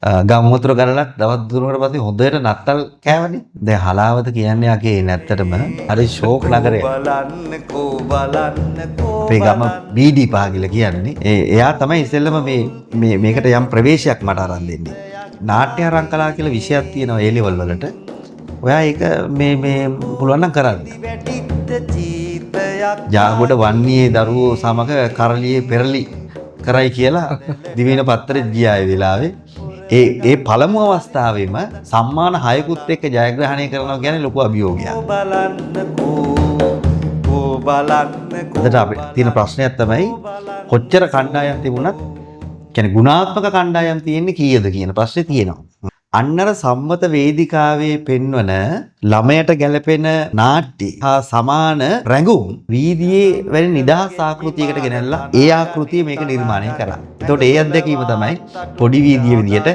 ගම්මුතුර ගලලා දවස් තුනකට පස්සේ හොඳට නත්තල් කෑවනේ. දැන් හලාවත කියන්නේ යකේ නැත්තටම හරි ෂෝක් නගරය. අපේ ගම බීඩි පහ කියලා කියන්නේ. එයා තමයි ඉස්සෙල්ලම මේකට යම් ප්‍රවේශයක් මට අරන් දෙන්නේ. නාට්‍ය අරංකලා කියලා විෂයක් තියෙනවා ඒ ලෙවල් වලට. ඔයා ඒක මේ පුළුවන් නම් කරන්න. ජාගොඩ වන්නේ දරුවෝ සමග කරලියේ පෙරලි කරයි කියලා දිවයින පත්තරේ ගියා ඒ වෙලාවේ. ඒ පළමු අවස්ථාවේම සම්මාන 6කුත් එක්ක ජයග්‍රහණය කරනවා කියන්නේ ලොකු අභියෝගයක්. අදට අපිට තියෙන ප්‍රශ්නයක් තමයි කොච්චර කණ්ඩායම් තිබුණත් කියන්නේ ගුණාත්මක කණ්ඩායම් තියෙන්නේ කීයද කියන ප්‍රශ්නේ තියෙනවා. අන්නර සම්මත වේදිකාවේ පෙන්වන ළමයට ගැලපෙන නාට්‍ය හා සමාන රැඟුම් වීදියේ වැනි නිදහස් ආකෘතියකට ගෙනල්ලා ඒ ආකෘතිය මේක නිර්මාණය කරා. එතකොට ඒ අත්දැකීම තමයි පොඩි වීදියේ විදියට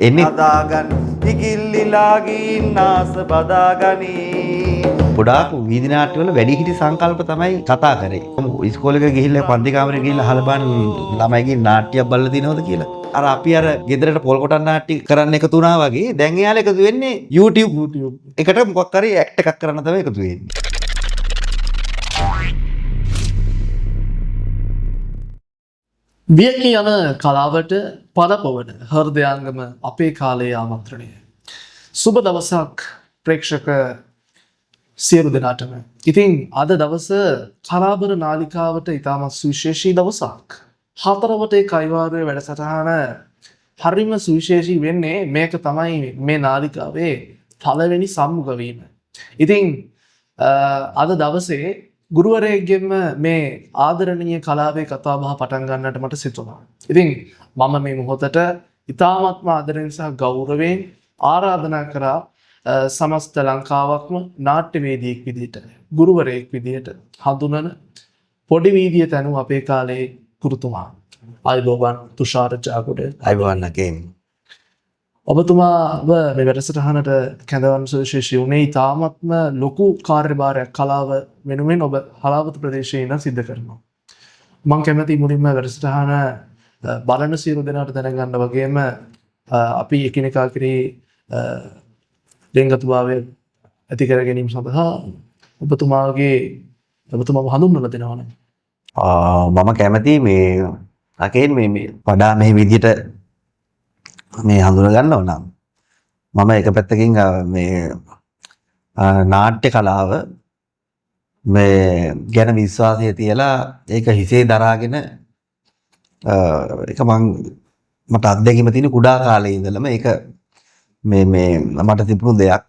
එන්නේ. බදාගන්න පිකිල්ලිලාගින් නාස බදාගනි. ගොඩාක් වීදි නාට්‍යවල වැඩිහිටි සංකල්ප තමයි කතා කරේ. ඉස්කෝලේක ගිහිල්ලා පන්ති කාමරේ ගිහිල්ලා අහලා බලන්න ළමයිගේ නාට්‍යයක් බලලා දිනවද කියලා. අර අපි අර ගෙදරට පොල් කොටන් නාට්‍ය කරන්න එකතු වුණා වගේ දැන් එයාලා එකතු වෙන්නේ YouTube එකට මොකක් හරි ඇක්ට් එකක් කරන්න තමයි එකතු වෙන්නේ. වියකී යන කලාවට පදපවන හෘදයාංගම අපේ කාලයේ ආමන්ත්‍රණය. සුබ දවසක් ප්‍රේක්ෂක සියලු දෙනාටම. ඉතින් අද දවස කලාබර නාලිකාවට ඉතාමත් සුවිශේෂී දවසක්. හතරවටේ කයිවාරුවේ වැඩසටහන හරිම සුවිශේෂී වෙන්නේ මේක තමයි මේ නාලිකාවේ පළවෙනි සම්මුඛ වීම. ඉතින් අද දවසේ ගුරුවරයෙක්ගෙන්ම මේ ආදරණීය කලාවේ කතාබහ පටන් ගන්නට මට සිතුණා. ඉතින් මම මේ මොහොතට ඉතාමත්ම ආදරෙන් සහ ගෞරවයෙන් ආරාධනා කරා සමස්ත ලංකාවක්ම නාට්‍යවේදියෙක් විදිහට ගුරුවරයෙක් විදිහට හඳුනන පොඩි වීදිය තනු අපේ කාලේ ගුරුතුමා අයිබෝවන් තුෂාර ජාගොඩ. අයිබෝවන් again. ඔබතුමාව මේ වැඩසටහනට කැඳවන්න සුවිශේෂී වුණේ ඉතාමත්ම ලොකු කාර්යභාරයක් කලාව වෙනුවෙන් ඔබ හලාවත ප්‍රදේශයේ ඉඳන් සිද්ධ කරනවා. මම කැමති මුලින්ම වැඩසටහන බලන සියලු දෙනාට දැනගන්න වගේම අපි එකිනෙකා කෙරේ දෙංගතුභාවය ඇති කර ගැනීම සඳහා ඔබතුමාව හඳුන්වලා දෙනවනේ. මම කැමති මේ අකේන් මේ වඩා මේ විදිහට මේ හඳුන ගන්නව නම් මම එක පැත්තකින් මේ නාට්‍ය කලාව මේ ගැන විශ්වාසය තියලා ඒක හිසේ දරාගෙන ඒක මට අත්දැකීම තියෙන කුඩා කාලේ ඉඳලම ඒක මේ මට තිබුණු දෙයක්.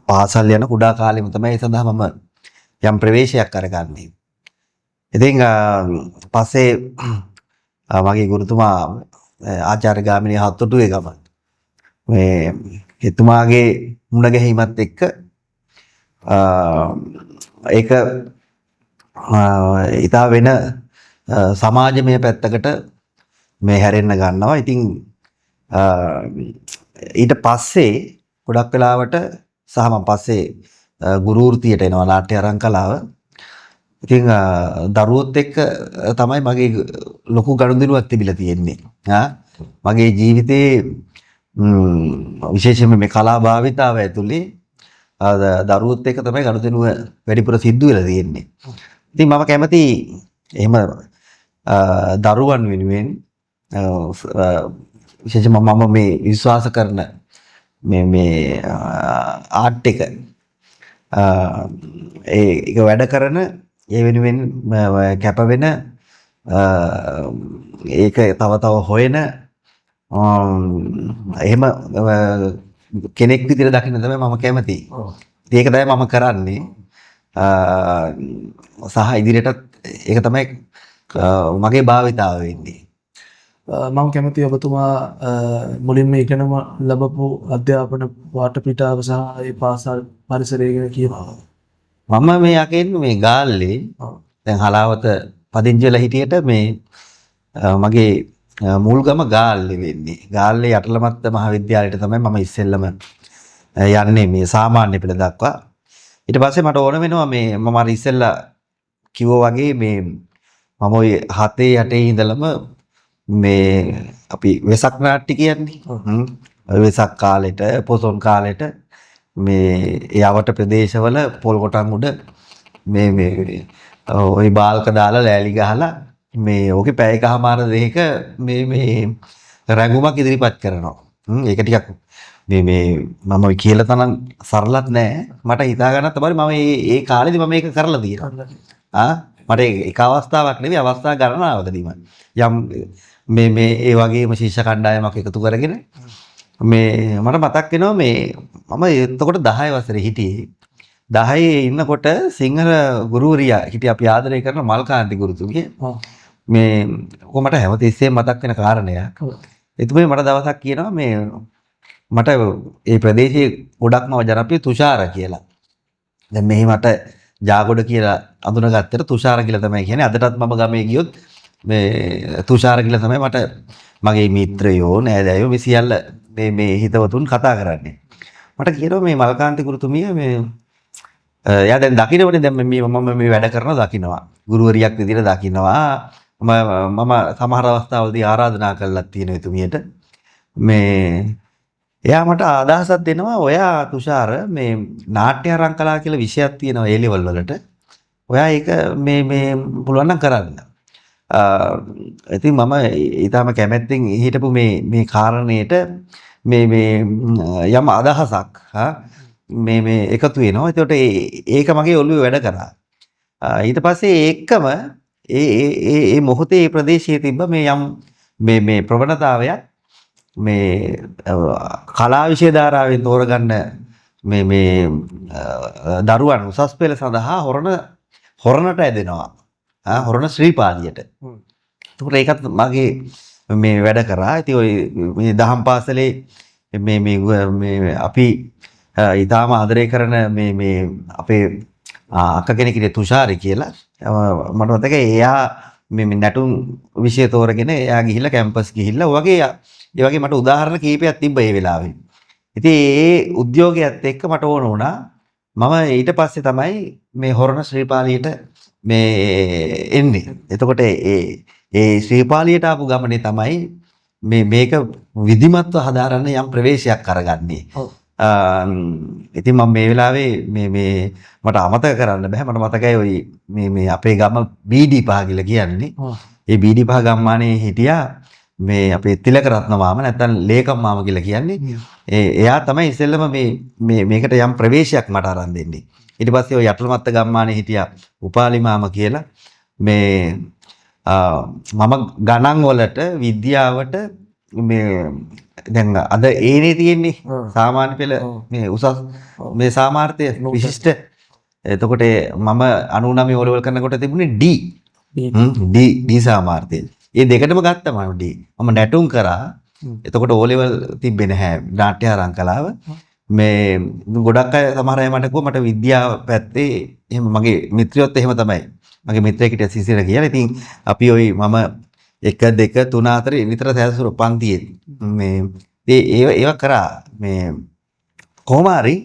පාසල් යන කුඩා කාලෙම තමයි ඒ සඳහා මම යම් ප්‍රවේශයක් කරගන්නේ. ඉතින් පස්සේ මගේ ගුරුතුමා ආචාර්ය ගාමිණී හත්තුටුවේ ගම මේ එතුමාගේ මුණ ගැහිමත් එක්ක ඒක ඊට වෙන සමාජමය පැත්තකට මේ හැරෙන්න ගන්නවා. ඉතින් ඊට පස්සේ ගොඩක් වෙලාවට සහ මම පස්සේ ගුරු වෘත්තියට එනවා නාට්‍ය අරංකලාව. ඉතින් දරුවොත් එක්ක තමයි මගේ ලොකු ගනුදෙනුවක් තිබිලා තියෙන්නේ. මගේ ජීවිතේ විශේෂයෙන්ම මේ කලා භාවිතාව ඇතුලේ දරුවොත් එක්ක තමයි ගනුදෙනුව වැඩිපුර සිද්ධ වෙලා තියෙන්නේ. ඉතින් මම කැමති එහෙම දරුවන් වෙනුවෙන් විශේෂයෙන්ම මම මේ විශ්වාස කරන මේ ආර්ට් එක ඒක වැඩ කරන ඒ වෙනුවෙන් කැප වෙන ඒක තව තව හොයන එහෙම කෙනෙක් විදිහට දකින්න තමයි මම කැමති. ඒක තමයි මම කරන්නේ. සහ ඉදිරියටත් ඒක තමයි මගේ භාවිතාව වෙන්නේ. මම කැමති ඔබතුමා මුලින්ම ඉගෙනම ලැබපු අධ්‍යාපන වටපිටාව සහ ඒ පාසල් පරිසරය ගැන කියනවා. මම මේ යකින් මේ ගාල්ලේ දැන් හලාවත පදිංචි වෙලා හිටියට මේ මගේ මුල්ගම ගාල්ලේ වෙන්නේ. ගාල්ලේ යටලමත්ත මහාවිද්‍යාලයට තමයි මම ඉස්සෙල්ලම යන්නේ මේ සාමාන්‍ය පෙළ දක්වා. ඊට පස්සේ මට ඕන වෙනවා මේ මම අර ඉස්සෙල්ලා කිව්වා වගේ මේ මම ওই 7 8 ඉඳලම මේ අපි වෙසක් නාට්‍ය කියන්නේ. වෙසක් කාලෙට පොසොන් කාලෙට මේ යවට ප්‍රදේශවල පොල් කොටන් උඩ මේ ওই බාල්ක දාලා ලෑලි ගහලා මේ ඕකේ පැයකමාර දෙක මේ රැඟුමක් ඉදිරිපත් කරනවා. ඒක ටිකක් මේ මම කියලා තරම් සරලත් නෑ. මට හිතා ගන්නත් තමයි මම ඒ කාලේදී මම මේක කරලා තියෙනවා. මට ඒක අවස්ථාවක් නෙවෙයි අවස්ථා ගණනාවකදීම යම් මේ ඒ වගේම ශිෂ්‍ය කණ්ඩායමක් එකතු කරගෙන මේ මට මතක් වෙනවා මේ මම එතකොට 10 වසරේ හිටියේ. 10 ඉන්නකොට සිංහල ගුරුවරියා හිටිය අපි ආදරය කරන මල්කාන්ති ගුරුතුමිය. මේ ඔක මට හැමතිස්සෙම මතක් වෙන කාරණයක්. එතුමේ මට දවසක් කියනවා මේ මට ඒ ප්‍රදේශයේ ගොඩක්ම ජනප්‍රිය තුෂාර කියලා. දැන් මෙහි මට ජාගොඩ කියලා අඳුනගත්තට තුෂාර කියලා තමයි කියන්නේ. අදටත් මම ගමේ ගියොත් මේ තුෂාර කියලා තමයි මට මගේ මිත්‍රයෝ නෑදෑයෝ මේ සියල්ල මේ හිතවතුන් කතා කරන්නේ. මට කියනවා මේ මල්කාන්ති ගුරුතුමිය මේ එයා දැන් දකින්නවනේ දැන් මම මේ වැඩ කරන දකින්නවා. ගුරුවරියක් විදිහට දකින්නවා. මම සමහර අවස්ථාවලදී ආරාධනා කළා තියෙනවා එතුමියට. මේ එයා මට අදහසක් දෙනවා ඔයා තුෂාර මේ නාට්‍ය අරංකලා කියලා විෂයක් තියෙනවා ඒ ලෙවල් වලට. ඔයා ඒක මේ පුළුවන් නම් කරන්න. ඉතින් මම ඊටම කැමැත්තෙන් හිටපු මේ කාරණේට මේ යම් අදහසක් මේ එකතු වෙනවා. ඒකට ඒක මගේ ඔළුවේ වැඩ කරා. ඊට පස්සේ ඒකම ඒ මොහොතේ මේ ප්‍රදේශයේ තිබ්බ මේ යම් මේ ප්‍රවණතාවයක් මේ කලා විෂය ධාරාවෙන් තෝරගන්න මේ දරුවන් උසස් පෙළ සඳහා හොරණට ඇදෙනවා. හොරණ ශ්‍රීපාලියට. ඒකත් මගේ මේ වැඩ කරා. ඉතින් ඔය මේ දහම් පාසලේ මේ අපි ඊටාම ආදරය කරන මේ අපේ අක්ක කෙනෙක් ඉන්නේ තුෂාරි කියලා. මට මතකයි එයා මේ නැටුම් විෂය තෝරගෙන එයා ගිහිල්ලා කැම්පස් ගිහිල්ලා ඒ වගේ මට උදාහරණ කීපයක් තිබ්බ ඒ වෙලාවේ. ඉතින් ඒ උද්‍යෝගයත් එක්ක මට ඕන වුණා මම ඊට පස්සේ තමයි මේ හොරණ ශ්‍රීපාලියට මේ එන්නේ. එතකොට ඒ ශ්‍රීපාලියට ආපු ගමනේ තමයි මේක විධිමත්ව හදාරන්න යම් ප්‍රවේශයක් කරගන්නේ. ඉතින් මම මේ වෙලාවේ මේ මට අමතක කරන්න බෑ. මට මතකයි ඔය මේ අපේ ගම බීඩි පහ කියලා කියන්නේ. ඒ බීඩි පහ ගම්මානේ හිටියා මේ අපේ තිලක රත්න මාම නැත්නම් ලේකම් මාම කියලා කියන්නේ. එයා තමයි ඉස්සෙල්ලම මේකට යම් ප්‍රවේශයක් මට අරන් දෙන්නේ. ඊට පස්සේ ඔය යටලමත්ත ගම්මානේ හිටියා උපාලි මාම කියලා. මේ මම ගණන් වලට විද්‍යාවට මේ දැන් අද ඒනේ තියෙන්නේ සාමාන්‍ය පෙළ මේ උසස් මේ සාමාර්ථය විශිෂ්ට. එතකොට මම 99 ඕලෙවල් කරනකොට තිබුණේ D සාමාර්ථය. ඒ දෙකටම ගත්තා මම D. මම නැටුම් කරා. එතකොට ඕලෙවල් තිබ්බේ නැහැ නාට්‍ය අරංකලාව. මේ ගොඩක් අය සමහර අය මට කිව්වා මට විද්‍යාව පැත්තේ එහෙම මගේ මිත්‍රයොත් එහෙම තමයි. මගේ මිත්‍රයෙක් හිටියා සිසිර කියලා. ඉතින් අපි ওই මම 1 2 3 4 විතර සැලසුරු පන්තියේ මේ ඒව කරා මේ කොහොම හරි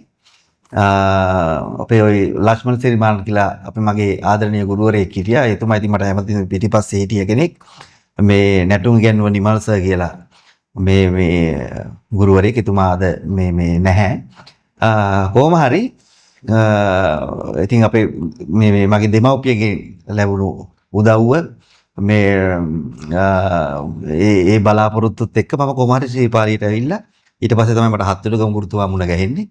අපේ ওই ලක්ෂ්මන් සිරිමාන කියලා අපි මගේ ආදරණීය ගුරුවරයෙක් හිටියා. එතුමා ඉතින් මට හැමතිස්සෙම පිටිපස්සේ හිටිය කෙනෙක්. මේ නැටුම් ගැන්නුව නිමල් සර් කියලා මේ ගුරුවරයෙක්. එතුමා අද මේ නැහැ. කොහොම හරි ඉතින් අපේ මේ මගේ දෙමව්පියගෙන් ලැබුණු උදව්ව මේ ඒ බලාපොරොත්තුත් එක්ක මම කොහොම හරි ශ්‍රීපාලියට ඇවිල්ලා ඊට පස්සේ තමයි මට හත්තුඩුගම ගුරුතුමා මුණ ගැහෙන්නේ.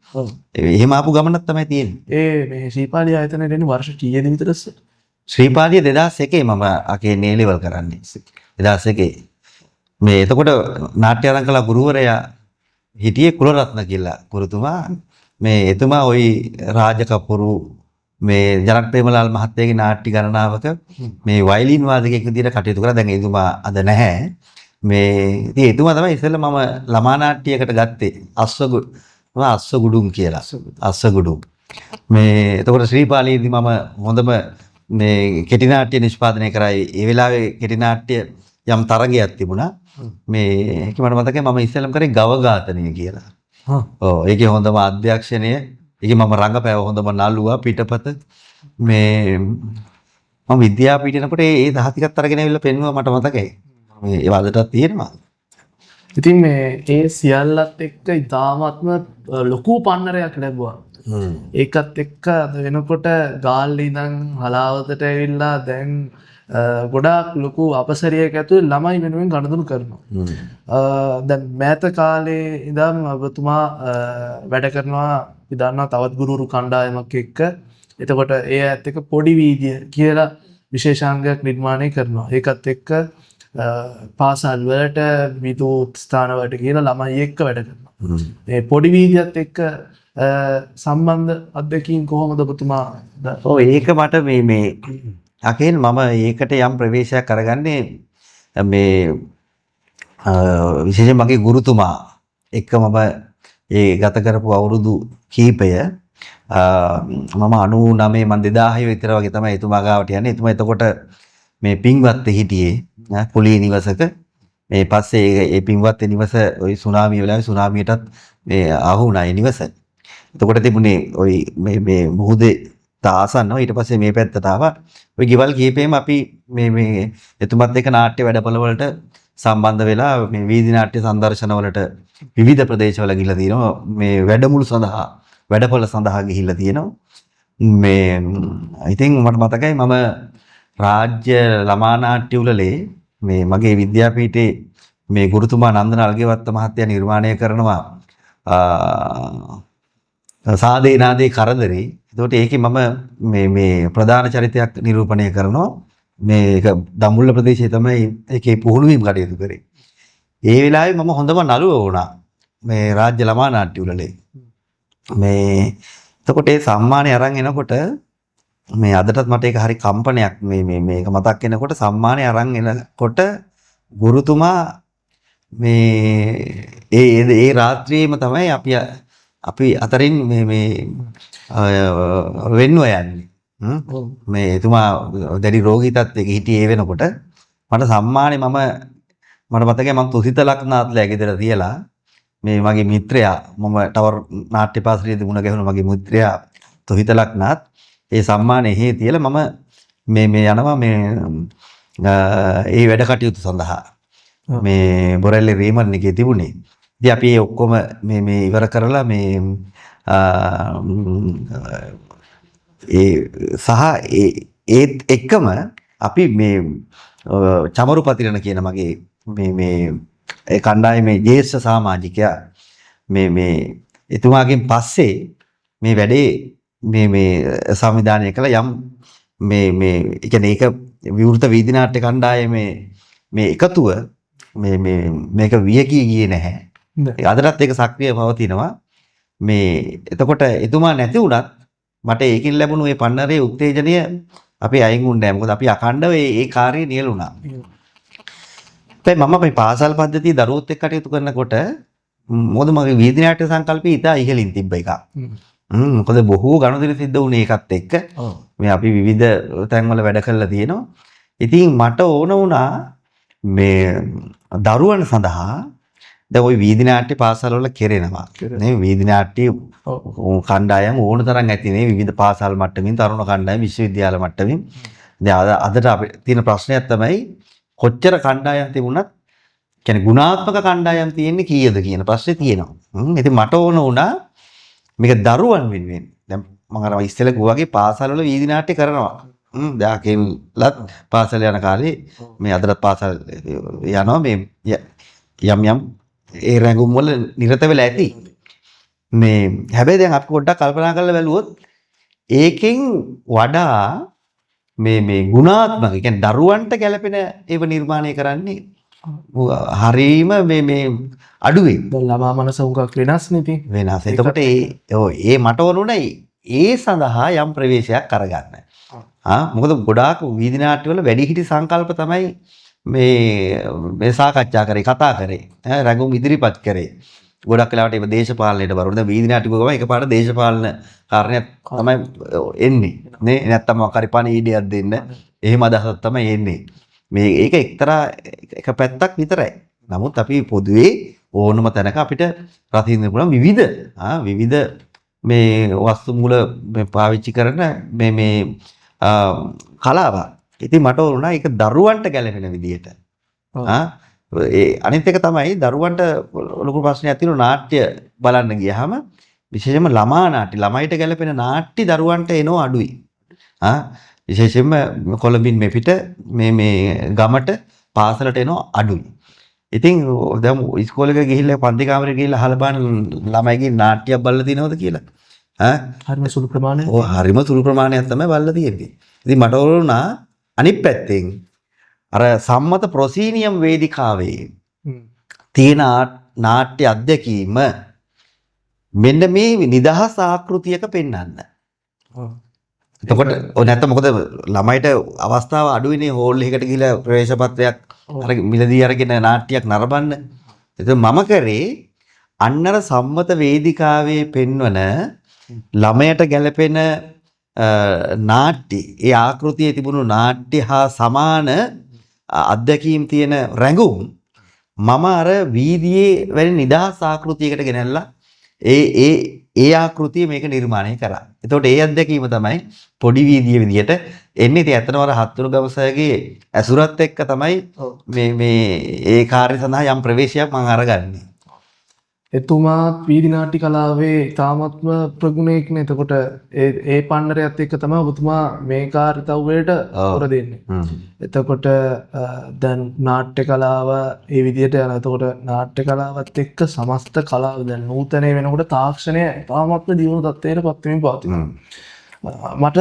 එහෙම ආපු ගමනක් තමයි තියෙන්නේ. මේ ශ්‍රීපාලිය ආයතනයට එන්නේ වර්ෂ කීයද විතරද? ශ්‍රීපාලිය 2001 මම අකේ A level කරන්නේ. 2001 මේ එතකොට නාට්‍ය අරංකලා ගුරුවරයා හිටියේ කුලරත්න කියලා ගුරුතුමා. මේ එතුමා ওই රාජකපුරු මේ ජනක් ප්‍රේමලාල් මහත්තයාගේ නාට්‍ය ගණනාවක මේ වයලින් වාදකයෙක් විදිහට කටයුතු කරා. දැන් එතුමා අද නැහැ. මේ ඉතින් එතුමා තමයි ඉස්සෙල්ලා මම ළමා නාට්‍යයකට ගත්තේ අස්සගුඩුම් කියලා. අස්සගුඩුම්. මේ එතකොට ශ්‍රීපාලියේදී මම හොඳම මේ කෙටි නාට්‍ය නිෂ්පාදනය කරා. ඒ වෙලාවේ කෙටි නාට්‍ය යම් තරගයක් තිබුණා. මේ ඒක මට මතකයි මම ඉස්සෙල්ලාම කරේ ගව ඝාතනය කියලා. ඔව් ඒකේ හොඳම අධ්‍යක්ෂණය ඒකේ මම රංගපෑව හොඳම නළුවා පිටපත මේ මම විද්‍යාපීඨ යනකොට ඒ දහතිකත් අරගෙන ඇවිල්ලා පෙන්නුවා මට මතකයි. මේ ඒ අදටත් තියෙනවා. ඉතින් මේ ඒ සියල්ලත් එක්ක ඉතාමත්ම ලොකු පන්නරයක් ලැබුවා. ඒකත් එක්ක අද වෙනකොට ගාල්ල ඉඳන් හලාවතට ඇවිල්ලා දැන් ගොඩාක් ලොකු අපසරියක් ඇතුළේ ළමයි වෙනුවෙන් ගනුදෙනු කරනවා. දැන් මෑත කාලේ ඉඳන් ඔබතුමා වැඩ කරනවා ඉදන්නා තවත් ගුරුවරු කණ්ඩායමක් එක්ක. එතකොට ඒ ඇත්ත එක්ක පොඩි වීදිය කියලා විශේෂාංගයක් නිර්මාණය කරනවා. ඒකත් එක්ක පාසල් වලට විදූත් ස්ථාන වලට කියලා ළමයි එක්ක වැඩ කරනවා. මේ පොඩි වීදියත් එක්ක සම්බන්ධ අත්දැකීම් කොහොමද ඔබතුමා? ඔව් ඒක මට මේ අකෙන් මම ඒකට යම් ප්‍රවේශයක් කරගන්නේ මේ විශේෂයෙන් මගේ ගුරුතුමා එක්ක මම ඒ ගත කරපු අවුරුදු කීපය මම 99 මම 2006 විතර වගේ තමයි එතුමා ගාවට යන්නේ. එතුමා එතකොට මේ පින්වත් හිටියේ පොලී නිවසක. මේ පස්සේ ඒ පින්වත් නිවස ওই සුනාමිය වෙලාවේ සුනාමියටත් මේ ආහු වුණා ඒ නිවස. එතකොට තිබුණේ ওই මේ මුහුදේ තාසන්නව. ඊට පස්සේ මේ පැත්තට ආවා. ওই ගෙවල් කීපෙම අපි මේ එතුමත් එක්ක නාට්‍ය වැඩපොළ වලට සම්බන්ධ වෙලා මේ වීදි නාට්‍ය සංදර්ශන වලට විවිධ ප්‍රදේශවල ගිහිල්ලා තියෙනවා. මේ වැඩමුළු සඳහා වැඩපොළ සඳහා ගිහිල්ලා තියෙනවා. මේ ඉතින් මට මතකයි මම රාජ්‍ය ළමා නාට්‍ය උළෙලේ මේ මගේ විද්‍යාපීඨයේ මේ ගුරුතුමා නන්දන අල්ගේවත්ත මහත්තයා නිර්මාණය කරනවා සාදේ නාදේ කරදරේ. එතකොට ඒකේ මම මේ ප්‍රධාන චරිතයක් නිරූපණය කරනවා. මේක දඹුල්ල ප්‍රදේශයේ තමයි ඒකේ පුහුණු වීම කටයුතු කරේ. ඒ වෙලාවේ මම හොඳම නළුව වුණා මේ රාජ්‍ය ළමා නාට්‍ය උළෙලේ. මේ එතකොට ඒ සම්මානය අරන් එනකොට මේ අදටත් මට ඒක හරි කම්පනයක් මේක මතක් වෙනකොට සම්මානය අරන් එනකොට ගුරුතුමා මේ ඒ රාත්‍රියේම තමයි අපි අතරින් මේ වෙන්නව යන්නේ. මේ එතුමා දැඩි රෝගී තත්ත්වයක හිටියේ ඒ වෙනකොට මට සම්මානේ මට මතකයි මම තුසිත ලක්නාත්ලා ගෙදර තියලා මේ මගේ මිත්‍රයා මම ටවර් නාට්‍ය පාසලේදී මුණ ගැහුණු මගේ මිත්‍රයා තුසිත ලක්නාත් ඒ සම්මානේ හේ තියලා මම මේ යනවා මේ ඒ වැඩ කටයුතු සඳහා මේ බොරැල්ලේ රේමන් එකේ තිබුණේ. ඉතින් අපි ඔක්කොම මේ ඉවර කරලා මේ ඒත් එක්කම අපි මේ චමරු පතිරණ කියන මගේ මේ ඒ කණ්ඩායමේ ජ්‍යෙෂ්ඨ සමාජිකයා මේ එතුමාගෙන් පස්සේ මේ වැඩේ මේ සංවිධානය කළ යම් මේ ඒ කියන්නේ ඒක විවෘත වීදි නාට්‍ය කණ්ඩායමේ මේ එකතුව මේක වියකී ගියේ නැහැ. අදටත් ඒක සක්‍රිය පවතිනවා. මේ එතකොට එතුමා නැති වුණත් මට ඒකින් ලැබුණු මේ පන්නරේ උත්තේජනය අපි අයින් වුණේ නැහැ. මොකද අපි අඛණ්ඩව ඒ කාර්යය නියලුණා. දැන් මම මේ පාසල් පද්ධතිය දරුවොත් එක්ක කටයුතු කරනකොට මොකද මගේ වීදි නාට්‍ය සංකල්පය ඉතා ඉහළින් තිබ්බ එකක්. මොකද බොහෝ ගනුදෙනු සිද්ධ වුණේ ඒකත් එක්ක. මේ අපි විවිධ තැන්වල වැඩ කරලා තියෙනවා. ඉතින් මට ඕන වුණා මේ දරුවන් සඳහා දැන් ওই වීදි නාට්‍ය පාසල් වල කෙරෙනවා. නේ වීදි නාට්‍ය කණ්ඩායම් ඕන තරම් ඇති නේ විවිධ පාසල් මට්ටමින් තරුණ කණ්ඩායම් විශ්වවිද්‍යාල මට්ටමින්. දැන් අදට අපිට තියෙන ප්‍රශ්නයක් තමයි කොච්චර කණ්ඩායම් තිබුණත් කියන්නේ ගුණාත්මක කණ්ඩායම් තියෙන්නේ කීයද කියන ප්‍රශ්නේ තියෙනවා. ඉතින් මට ඕන වුණා මේක දරුවන් වෙනුවෙන්. දැන් මම අර ඉස්සෙල්ලා කිව්වා වගේ පාසල් වල වීදි නාට්‍ය කරනවා. දැන් පාසල් යන කාලේ මේ අදට පාසල් යනවා මේ යම් ඒ රැඟුම් වල නිරත වෙලා ඇති. මේ හැබැයි දැන් අපි පොඩ්ඩක් කල්පනා කරලා බැලුවොත් ඒකෙන් වඩා මේ ගුණාත්මක කියන්නේ දරුවන්ට ගැළපෙන ඒව නිර්මාණය කරන්නේ හරීම මේ අඩුවේ. දැන් ළමා මනස උගක් වෙනස් නේ වෙනස්. එතකොට ඒ මට ඕනුනේ ඒ සඳහා යම් ප්‍රවේශයක් කරගන්න. මොකද ගොඩාක් වීදි නාට්‍ය වල වැඩිහිටි සංකල්ප තමයි මේ සාකච්ඡා කරේ කතා කරේ රැඟුම් ඉදිරිපත් කරේ. ගොඩක් වෙලාවට ඒක දේශපාලනයට බරුණ. දැන් වීදි නාට්‍ය ගම එකපාරට දේශපාලන කාරණයක් තමයි එන්නේ. නේ නැත්තම් මොකක් හරි පණිවිඩයක් දෙන්න. එහෙම අදහසක් තමයි එන්නේ. මේ ඒක එක්තරා එක පැත්තක් විතරයි. නමුත් අපි පොදුවේ ඕනම තැනක අපිට රතින්න පුළුවන් විවිධ මේ වස්තු මූල පාවිච්චි කරන මේ කලාවක්. ඉතින් මට ඕන ඒක දරුවන්ට ගැලපෙන විදියට ඒ අනිත් එක තමයි දරුවන්ට ලොකු ප්‍රශ්නයක් තියෙනවා නාට්‍ය බලන්න ගියාම විශේෂයෙන්ම ළමා නාට්‍ය ළමයිට ගැලපෙන නාට්‍ය දරුවන්ට එනවා අඩුයි. විශේෂයෙන්ම කොළඹින් මෙපිට මේ ගමට පාසලට එනවා අඩුයි. ඉතින් දැන් ඉස්කෝලේක ගිහිල්ලා පන්ති කාමරේ ගිහිල්ලා අහලා බලන ළමයිගේ නාට්‍යයක් බලලා තියෙනවද කියලා? හරිම සුළු ප්‍රමාණයක්. ඔව් හරිම සුළු ප්‍රමාණයක් තමයි බලලා තියෙන්නේ. ඉතින් මට ඕනුණා අනිත් පැත්තෙන් අර සම්මත ප්‍රොසීනියම් වේදිකාවේ තියෙන නාට්‍ය අධ්‍යක්ීම මෙන්න මේ නිදහස් ආකෘතියක පෙන්වන්න. එතකොට නැත්නම් මොකද ළමයිට අවස්ථාව අඩුයිනේ හෝල් එකකට ගිහිල්ලා ප්‍රවේශ පත්‍රයක් අර මිලදී අරගෙන නාට්‍යයක් නරඹන්න. එතකොට මම කරේ අන්නර සම්මත වේදිකාවේ පෙන්වන ළමයට ගැලපෙන නාට්‍ය ඒ ආකෘතියේ තිබුණු නාට්‍ය හා සමාන අත්දැකීම් තියෙන රැඟුම් මම අර වීදියේ වැනි නිදහස් ආකෘතියකට ගෙනල්ලා ඒ ආකෘතිය මේක නිර්මාණය කරා. එතකොට ඒ අත්දැකීම තමයි පොඩි වීදිය විදියට එන්නේ. ඉතින් ඇත්තටම අර හත්තුරු ගවසගේ ඇසුරත් එක්ක තමයි මේ ඒ කාර්ය සඳහා යම් ප්‍රවේශයක් මම අරගන්නේ. එතුමාත් වීදි නාට්‍ය කලාවේ තාමත්ම ප්‍රගුණයෙක්නේ. එතකොට ඒ පන්නරයත් එක්ක තමයි ඔබතුමා මේ කාර්යතව්වයට උර දෙන්නේ. එතකොට දැන් නාට්‍ය කලාව ඒ විදිහට යන. එතකොට නාට්‍ය කලාවත් එක්ක සමස්ත කලාව දැන් නූතනය වෙනකොට තාක්ෂණය තාමත්ම දියුණු තත්ත්වයට පත් වෙමින් පවතිනවා. මට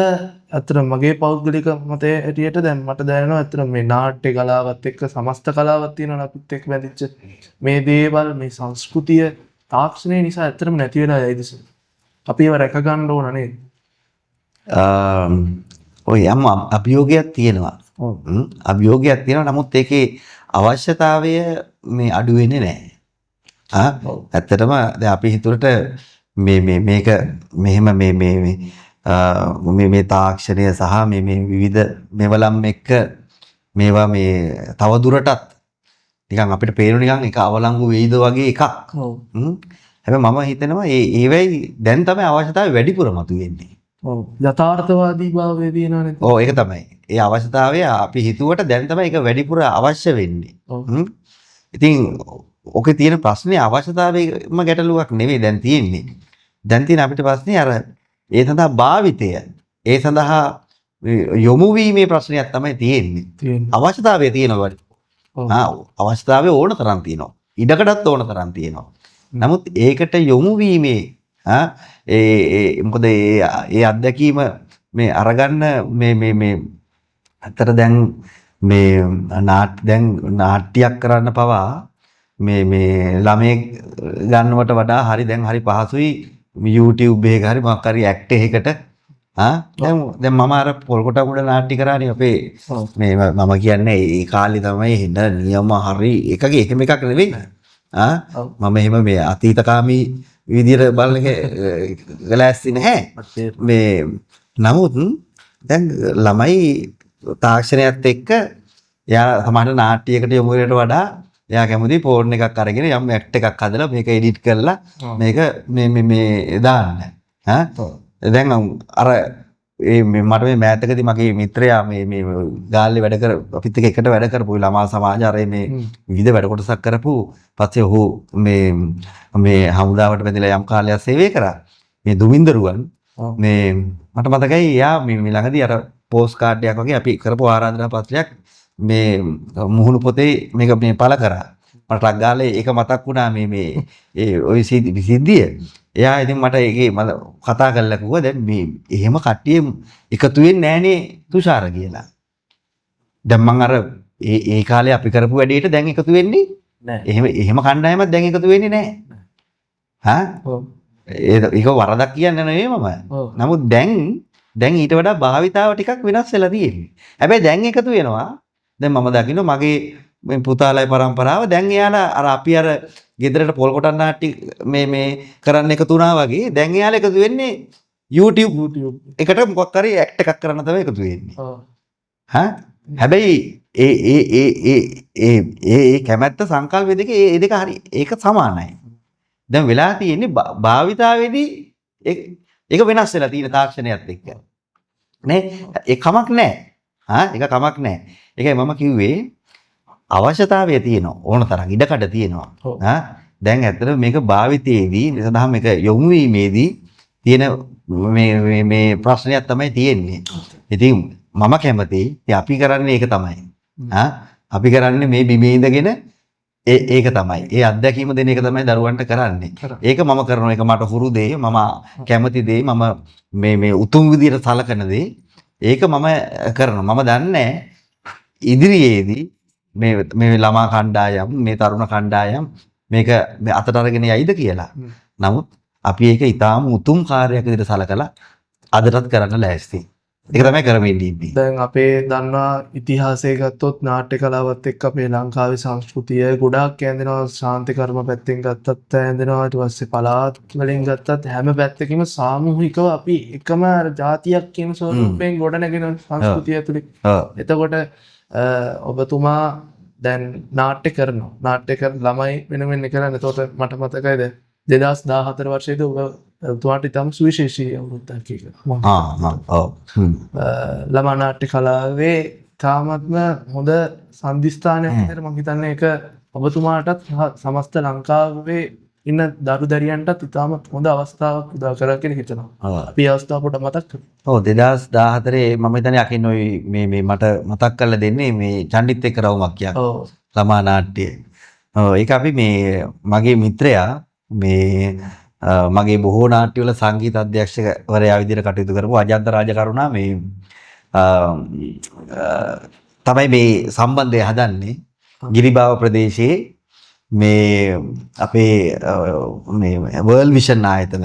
ඇත්තට මගේ පෞද්ගලික මතය හැටියට දැන් මට දැනෙනවා ඇත්තට මේ නාට්‍ය කලාවත් එක්ක සමස්ත කලාවක් තියෙනවා අපිත් එක්ක බැඳිච්ච මේ දේවල් මේ සංස්කෘතිය තාක්ෂණය නිසා ඇත්තටම නැති වෙලා යයිද සර්? අපි ඒව රැක ගන්න ඕන නේද? ඔය යම් අභියෝගයක් තියෙනවා. අභියෝගයක් තියෙනවා. නමුත් ඒකේ අවශ්‍යතාවය මේ අඩු වෙන්නේ නැහැ. ඇත්තටම දැන් අපි හිතුවට මේක මෙහෙම මේ තාක්ෂණය සහ මේ විවිධ මෙවලම් එක්ක මේවා මේ තව දුරටත් නිකන් අපිට පේන නිකන් එක අවලංගු වෙයිද වගේ එකක්. හැබැයි මම හිතනවා ඒවයි දැන් තමයි අවශ්‍යතාවය වැඩිපුර මතුවෙන්නේ. යථාර්ථවාදී භාවය තියෙනවනේ. ඒක තමයි. ඒ අවශ්‍යතාවය අපි හිතුවට දැන් තමයි ඒක වැඩිපුර අවශ්‍ය වෙන්නේ. ඉතින් ඔකේ තියෙන ප්‍රශ්නේ අවශ්‍යතාවයේම ගැටලුවක් නෙවෙයි දැන් තියෙන්නේ. දැන් තියෙන අපිට ප්‍රශ්නේ අර ඒ සඳහා භාවිතය ඒ සඳහා යොමු වීමේ ප්‍රශ්නයක් තමයි තියෙන්නේ. අවශ්‍යතාවය තියෙනවා. අවශ්‍යතාවය ඕන තරම් තියෙනවා. ඉඩකඩත් ඕන තරම් තියෙනවා. නමුත් ඒකට යොමු වීමේ මොකද ඒ අත්දැකීම මේ අරගන්න මේ අතර දැන් දැන් නාට්‍යයක් කරන්න පවා මේ ළමයේ ගන්නවට වඩා හරි දැන් හරි පහසුයි YouTube එකක හරි මොකක් හරි ඇක්ට් එකකට දැන් මම අර පොල්කොට මුඩ නාට්‍ය කරානේ අපේ මේ මම කියන්නේ ඒ කාලේ තමයි හින්දා නියම හරි එකගේ එහෙම එකක් නෙවෙයි මම එහෙම මේ අතීතකාමී විදියට බලන එක ගලැස්ති නැහැ මේ නමුත් දැන් ළමයි තාක්ෂණයත් එක්ක එයා සමහර නාට්‍යයකට යොමු වෙනට වඩා එයා කැමති ෆෝන් එකක් අරගෙන යම් ඇක්ට් එකක් හදලා මේක එඩිට් කරලා මේක මේ දාන්න. දැන් අර මට මේ මෑතකදී මගේ මිත්‍රයා මේ ගාල්ලේ වැඩ කර අපිත් එක්ක එකට වැඩ කරපු ළමා සමාජ අර මේ විවිධ වැඩ කොටසක් කරපු පස්සේ ඔහු මේ හමුදාවට බැඳලා යම් කාලයක් සේවය කරා. මේ දුමින්දරුවන් මේ මට මතකයි එයා මේ ළඟදී අර පෝස්ට් කාඩ් එකක් වගේ අපි කරපු ආරාධනා පත්‍රයක් මේ මුහුණු පොතේ මේක මේ පළ කරා. මට ටක් ගාලා ඒක මතක් වුණා මේ ওই සිද්ධිය. එයා ඉතින් මට ඒකේ මම කතා කරලා කිව්වා දැන් මේ එහෙම කට්ටිය එකතු වෙන්නේ නැහනේ තුෂාර කියලා. දැන් මම අර ඒ කාලේ අපි කරපු වැඩේට දැන් එකතු වෙන්නේ නැහැ. එහෙම කණ්ඩායමක් දැන් එකතු වෙන්නේ නැහැ. ඒක වරදක් කියන්නේ නෙවෙයි මම. නමුත් දැන් ඊට වඩා භාවිතාව ටිකක් වෙනස් වෙලා තියෙන්නේ. හැබැයි දැන් එකතු වෙනවා. දැන් මම දකින්න මගේ පුතාලයි පරම්පරාව දැන් එයාලා අර අපි අර ගෙදරට පොල් කොටන් නාට්‍ය මේ කරන්න එකතු වුණා වගේ දැන් එයාලා එකතු වෙන්නේ YouTube එකට මොකක් හරි ඇක්ට් එකක් කරන්න තමයි එකතු වෙන්නේ. හැබැයි ඒ කැමැත්ත සංකල්ප දෙක ඒ දෙක හරි ඒක සමානයි. දැන් වෙලා තියෙන්නේ භාවිතාවේදී ඒක වෙනස් වෙලා තියෙන තාක්ෂණයත් එක්ක. නේ ඒ කමක් නැහැ. ඒක කමක් නැහැ. ඒකයි මම කිව්වේ අවශ්‍යතාවය තියෙනවා. ඕන තරම් ඉඩකඩ තියෙනවා. ඔව්. දැන් ඇත්තට මේක භාවිතයේදී සඳහා මේක යොමු වීමේදී තියෙන මේ ප්‍රශ්නයක් තමයි තියෙන්නේ. ඉතින් මම කැමතියි අපි කරන්නේ ඒක තමයි. අපි කරන්නේ මේ බිමේ ඉඳගෙන ඒක තමයි. ඒ අත්දැකීම දෙන එක තමයි දරුවන්ට කරන්නේ. ඒක මම කරන එක මට හුරු දේ, මම කැමති දේ, මම මේ උතුම් විදියට සලකන දේ. ඒක මම කරනවා. මම දන්නේ ඉදිරියේදී මේ ළමා කණ්ඩායම්, මේ තරුණ කණ්ඩායම් මේක අතට අරගෙන යයිද කියලා. නමුත් අපි ඒක ඊටාම උතුම් කාර්යයක් විදිහට සලකලා අදටත් කරන්න ලෑස්ති. ඒක තමයි කරමින් ඉන්නේ. දැන් අපේ දන්නා ඉතිහාසය ගත්තොත් නාට්‍ය කලාවත් එක්ක අපේ ලංකාවේ සංස්කෘතිය ගොඩාක් ඇඳෙනවා. ශාන්ති කර්ම පැත්තෙන් ගත්තත් ඇඳෙනවා. ඊට පස්සේ පළාත් වලින් ගත්තත් හැම පැත්තකින්ම සාමූහිකව අපි එකම ජාතියක් කියන ස්වරූපයෙන් ගොඩනගෙන සංස්කෘතිය තුලින්. එතකොට ඔබතුමා දැන් නාට්‍ය කරනවා. නාට්‍ය කරන ළමයි වෙනුවෙන් කරන්නේ. එතකොට මට මතකයිද 2014 වර්ෂයේදී ඔබතුමාට ඉතාම සුවිශේෂී අවුරුද්දක් ඒක. ළමා නාට්‍ය කලාවේ තාමත්ම හොඳ සම්දිස්ථානයක් විදිහට මම හිතන්නේ ඒක ඔබතුමාටත් සමස්ත ලංකාවේ ඉන්න දරු දැරියන්ටත් ඉතාමත් හොඳ අවස්ථාවක් උදා කරා කියලා හිතනවා. අපි අවස්ථාව පොඩ්ඩක් මතක් කරමු. ඔව් 2014 මම හිතන්නේ අකින් ඔය මේ මට මතක් කරලා දෙන්නේ මේ චණ්ඩිත් එක්ක රවුමක් කියක්. ළමා නාට්‍ය. ඒක අපි මේ මගේ මිත්‍රයා මේ මගේ බොහෝ නාට්‍යවල සංගීත අධ්‍යක්ෂකවරයා විදිහට කටයුතු කරපු අජන්ත රාජකරුණා මේ තමයි මේ සම්බන්ධය හදන්නේ. ගිරිබාව ප්‍රදේශයේ මේ අපේ මේ වර්ල්ඩ් විෂන් ආයතන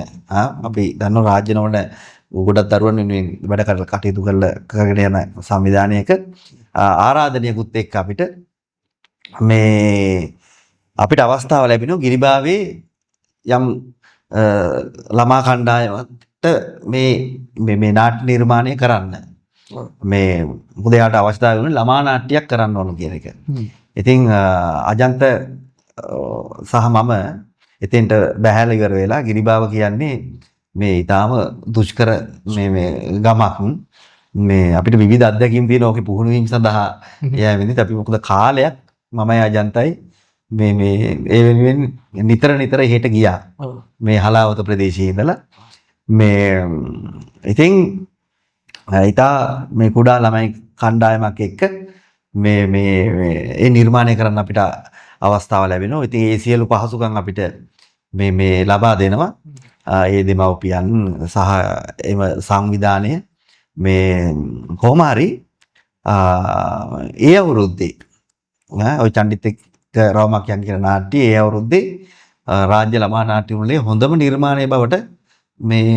අපි දන්න රාජ්‍ය නොවන ගොඩක් දරුවන් වෙනුවෙන් වැඩ කටයුතු කරගෙන යන සංවිධානයක ආරාධනයකුත් එක්ක අපිට අවස්ථාව ලැබෙනවා ගිරිබාවේ යම් ළමා කණ්ඩායමට මේ නාට්‍ය නිර්මාණය කරන්න. මේ මොකද යාට අවස්ථාව වුණේ ළමා නාට්‍යයක් කරන්න ඕන කියන එක. ඉතින් අජන්ත සහ මම එතෙන්ට බැහැලා ඉවර වෙලා ගිරිබාව කියන්නේ මේ ඊටාම දුෂ්කර මේ ගමක්. මේ අපිට විවිධ අත්දැකීම් තියෙන ඕකේ පුහුණු වීම සඳහා යෑමෙන්දී අපි මොකද කාලයක් මමයි අජන්තයි මේ ඒ වෙනුවෙන් නිතර එහෙට ගියා. මේ හලාවත ප්‍රදේශයේ ඉඳලා මේ ඉතින් ඊටා මේ කුඩා ළමයි කණ්ඩායමක් එක්ක මේ නිර්මාණය කරන්න අපිට අවස්ථාව ලැබෙනවා. ඉතින් ඒ සියලු පහසුකම් අපිට මේ ලබා දෙනවා. ඒ දෙමව්පියන් සහ එම සංවිධානය මේ කොහොම හරි ඒ අවුරුද්දේ ඔය චණ්ඩිත් එක්ක රවුමක් යන කියන නාට්‍ය ඒ අවුරුද්දේ රාජ්‍ය ළමා නාට්‍ය වලේ හොඳම නිර්මාණය බවට මේ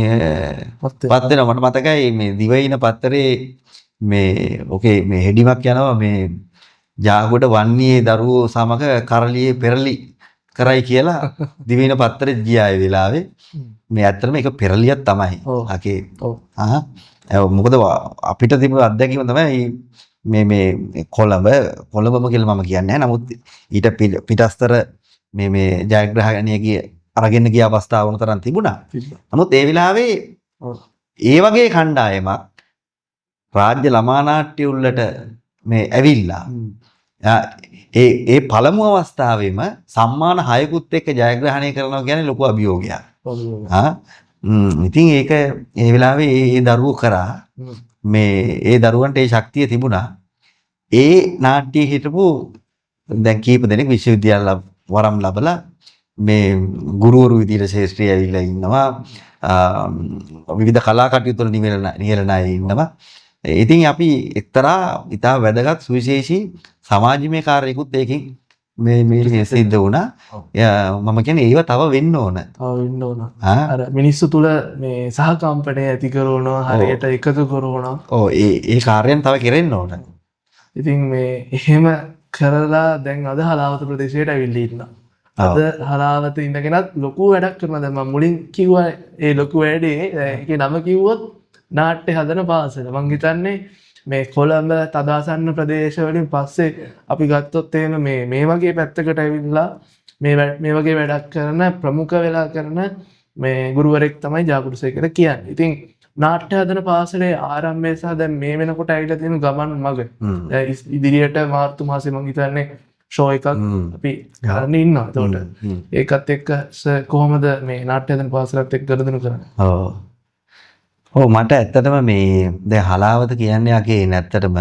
පත් වෙනවා. මට මතකයි මේ දිවයින පත්තරේ මේ ඔකේ මේ හෙඩිමක් යනවා මේ ජාගොඩ වන්නේ දරුවෝ සමග කරලියේ පෙරලි කරයි කියලා දිවයින පත්තරේ ගියා ඒ වෙලාවේ. මේ ඇත්තටම ඒක පෙරලියක් තමයි. අකේ. මොකද අපිට තිබුණ අත්දැකීම තමයි මේ කොළඹම කියලා මම කියන්නේ නැහැ. නමුත් ඊට පිටස්තර මේ ජයග්‍රහණය අරගෙන ගිය අවස්ථාව වුණ තරම් තිබුණා. නමුත් ඒ වෙලාවේ ඒ වගේ කණ්ඩායමක් රාජ්‍ය ළමා නාට්‍ය වලට මේ ඇවිල්ලා ඒ පළමු අවස්ථාවේම සම්මාන 6කුත් එක්ක ජයග්‍රහණය කරනවා කියන්නේ ලොකු අභියෝගයක්. ඉතින් ඒක ඒ වෙලාවේ ඒ දරුවෝ කරා මේ ඒ දරුවන්ට ඒ ශක්තිය තිබුණා. ඒ නාට්‍යයේ හිටපු දැන් කීප දෙනෙක් විශ්වවිද්‍යාල වරම් ලැබලා මේ ගුරුවරු විදිහට ශාස්ත්‍රීය ඇවිල්ලා ඉන්නවා. විවිධ කලා කටයුතු වල නියැලෙන අය ඉන්නවා. ඉතින් අපි එක්තරා ඉතා වැදගත් සුවිශේෂී සමාජමය කාර්යයකුත් ඒකෙන් මේ සිද්ධ වුණා. මම කියන්නේ ඒව තව වෙන්න ඕන. අර මිනිස්සු තුල මේ සහකම්පනය ඇති කරනවා, හරියට එකතු කරනවා. ඒ කාර්යයන් තව කෙරෙන්න ඕන. ඉතින් මේ එහෙම කරලා දැන් අද හලාවත ප්‍රදේශයට ඇවිල්ලා ඉන්නවා. අද හලාවත ඉඳගෙනත් ලොකු වැඩක් කරනවා. දැන් මම මුලින් කිව්වා ඒ ලොකු වැඩේ ඒකේ නම කිව්වොත් නාට්‍ය හදන පාසල. මං හිතන්නේ මේ කොළඹ තදාසන්න ප්‍රදේශ වලින් පස්සේ අපි ගත්තොත් එහෙම මේ වගේ පැත්තකට ඇවිල්ලා මේ වගේ වැඩක් කරන ප්‍රමුඛ වෙලා කරන මේ ගුරුවරයෙක් තමයි ජාගුරුසය කියලා කියන්නේ. ඉතින් නාට්‍ය හදන පාසලේ ආරම්භය සහ දැන් මේ වෙනකොට ඇවිල්ලා තියෙන ගමන් මඟ ඉදිරියට මාර්තු මාසේ මං හිතන්නේ ෂෝ එකක් අපි කරන්න ඉන්නවා. එතකොට ඒකත් එක්ක කොහොමද මේ නාට්‍ය හදන පාසලත් එක්ක ගනුදෙනු කරන්නේ? ඔව් මට ඇත්තටම මේ දැන් හලාවත කියන්නේ යකේ නැත්තටම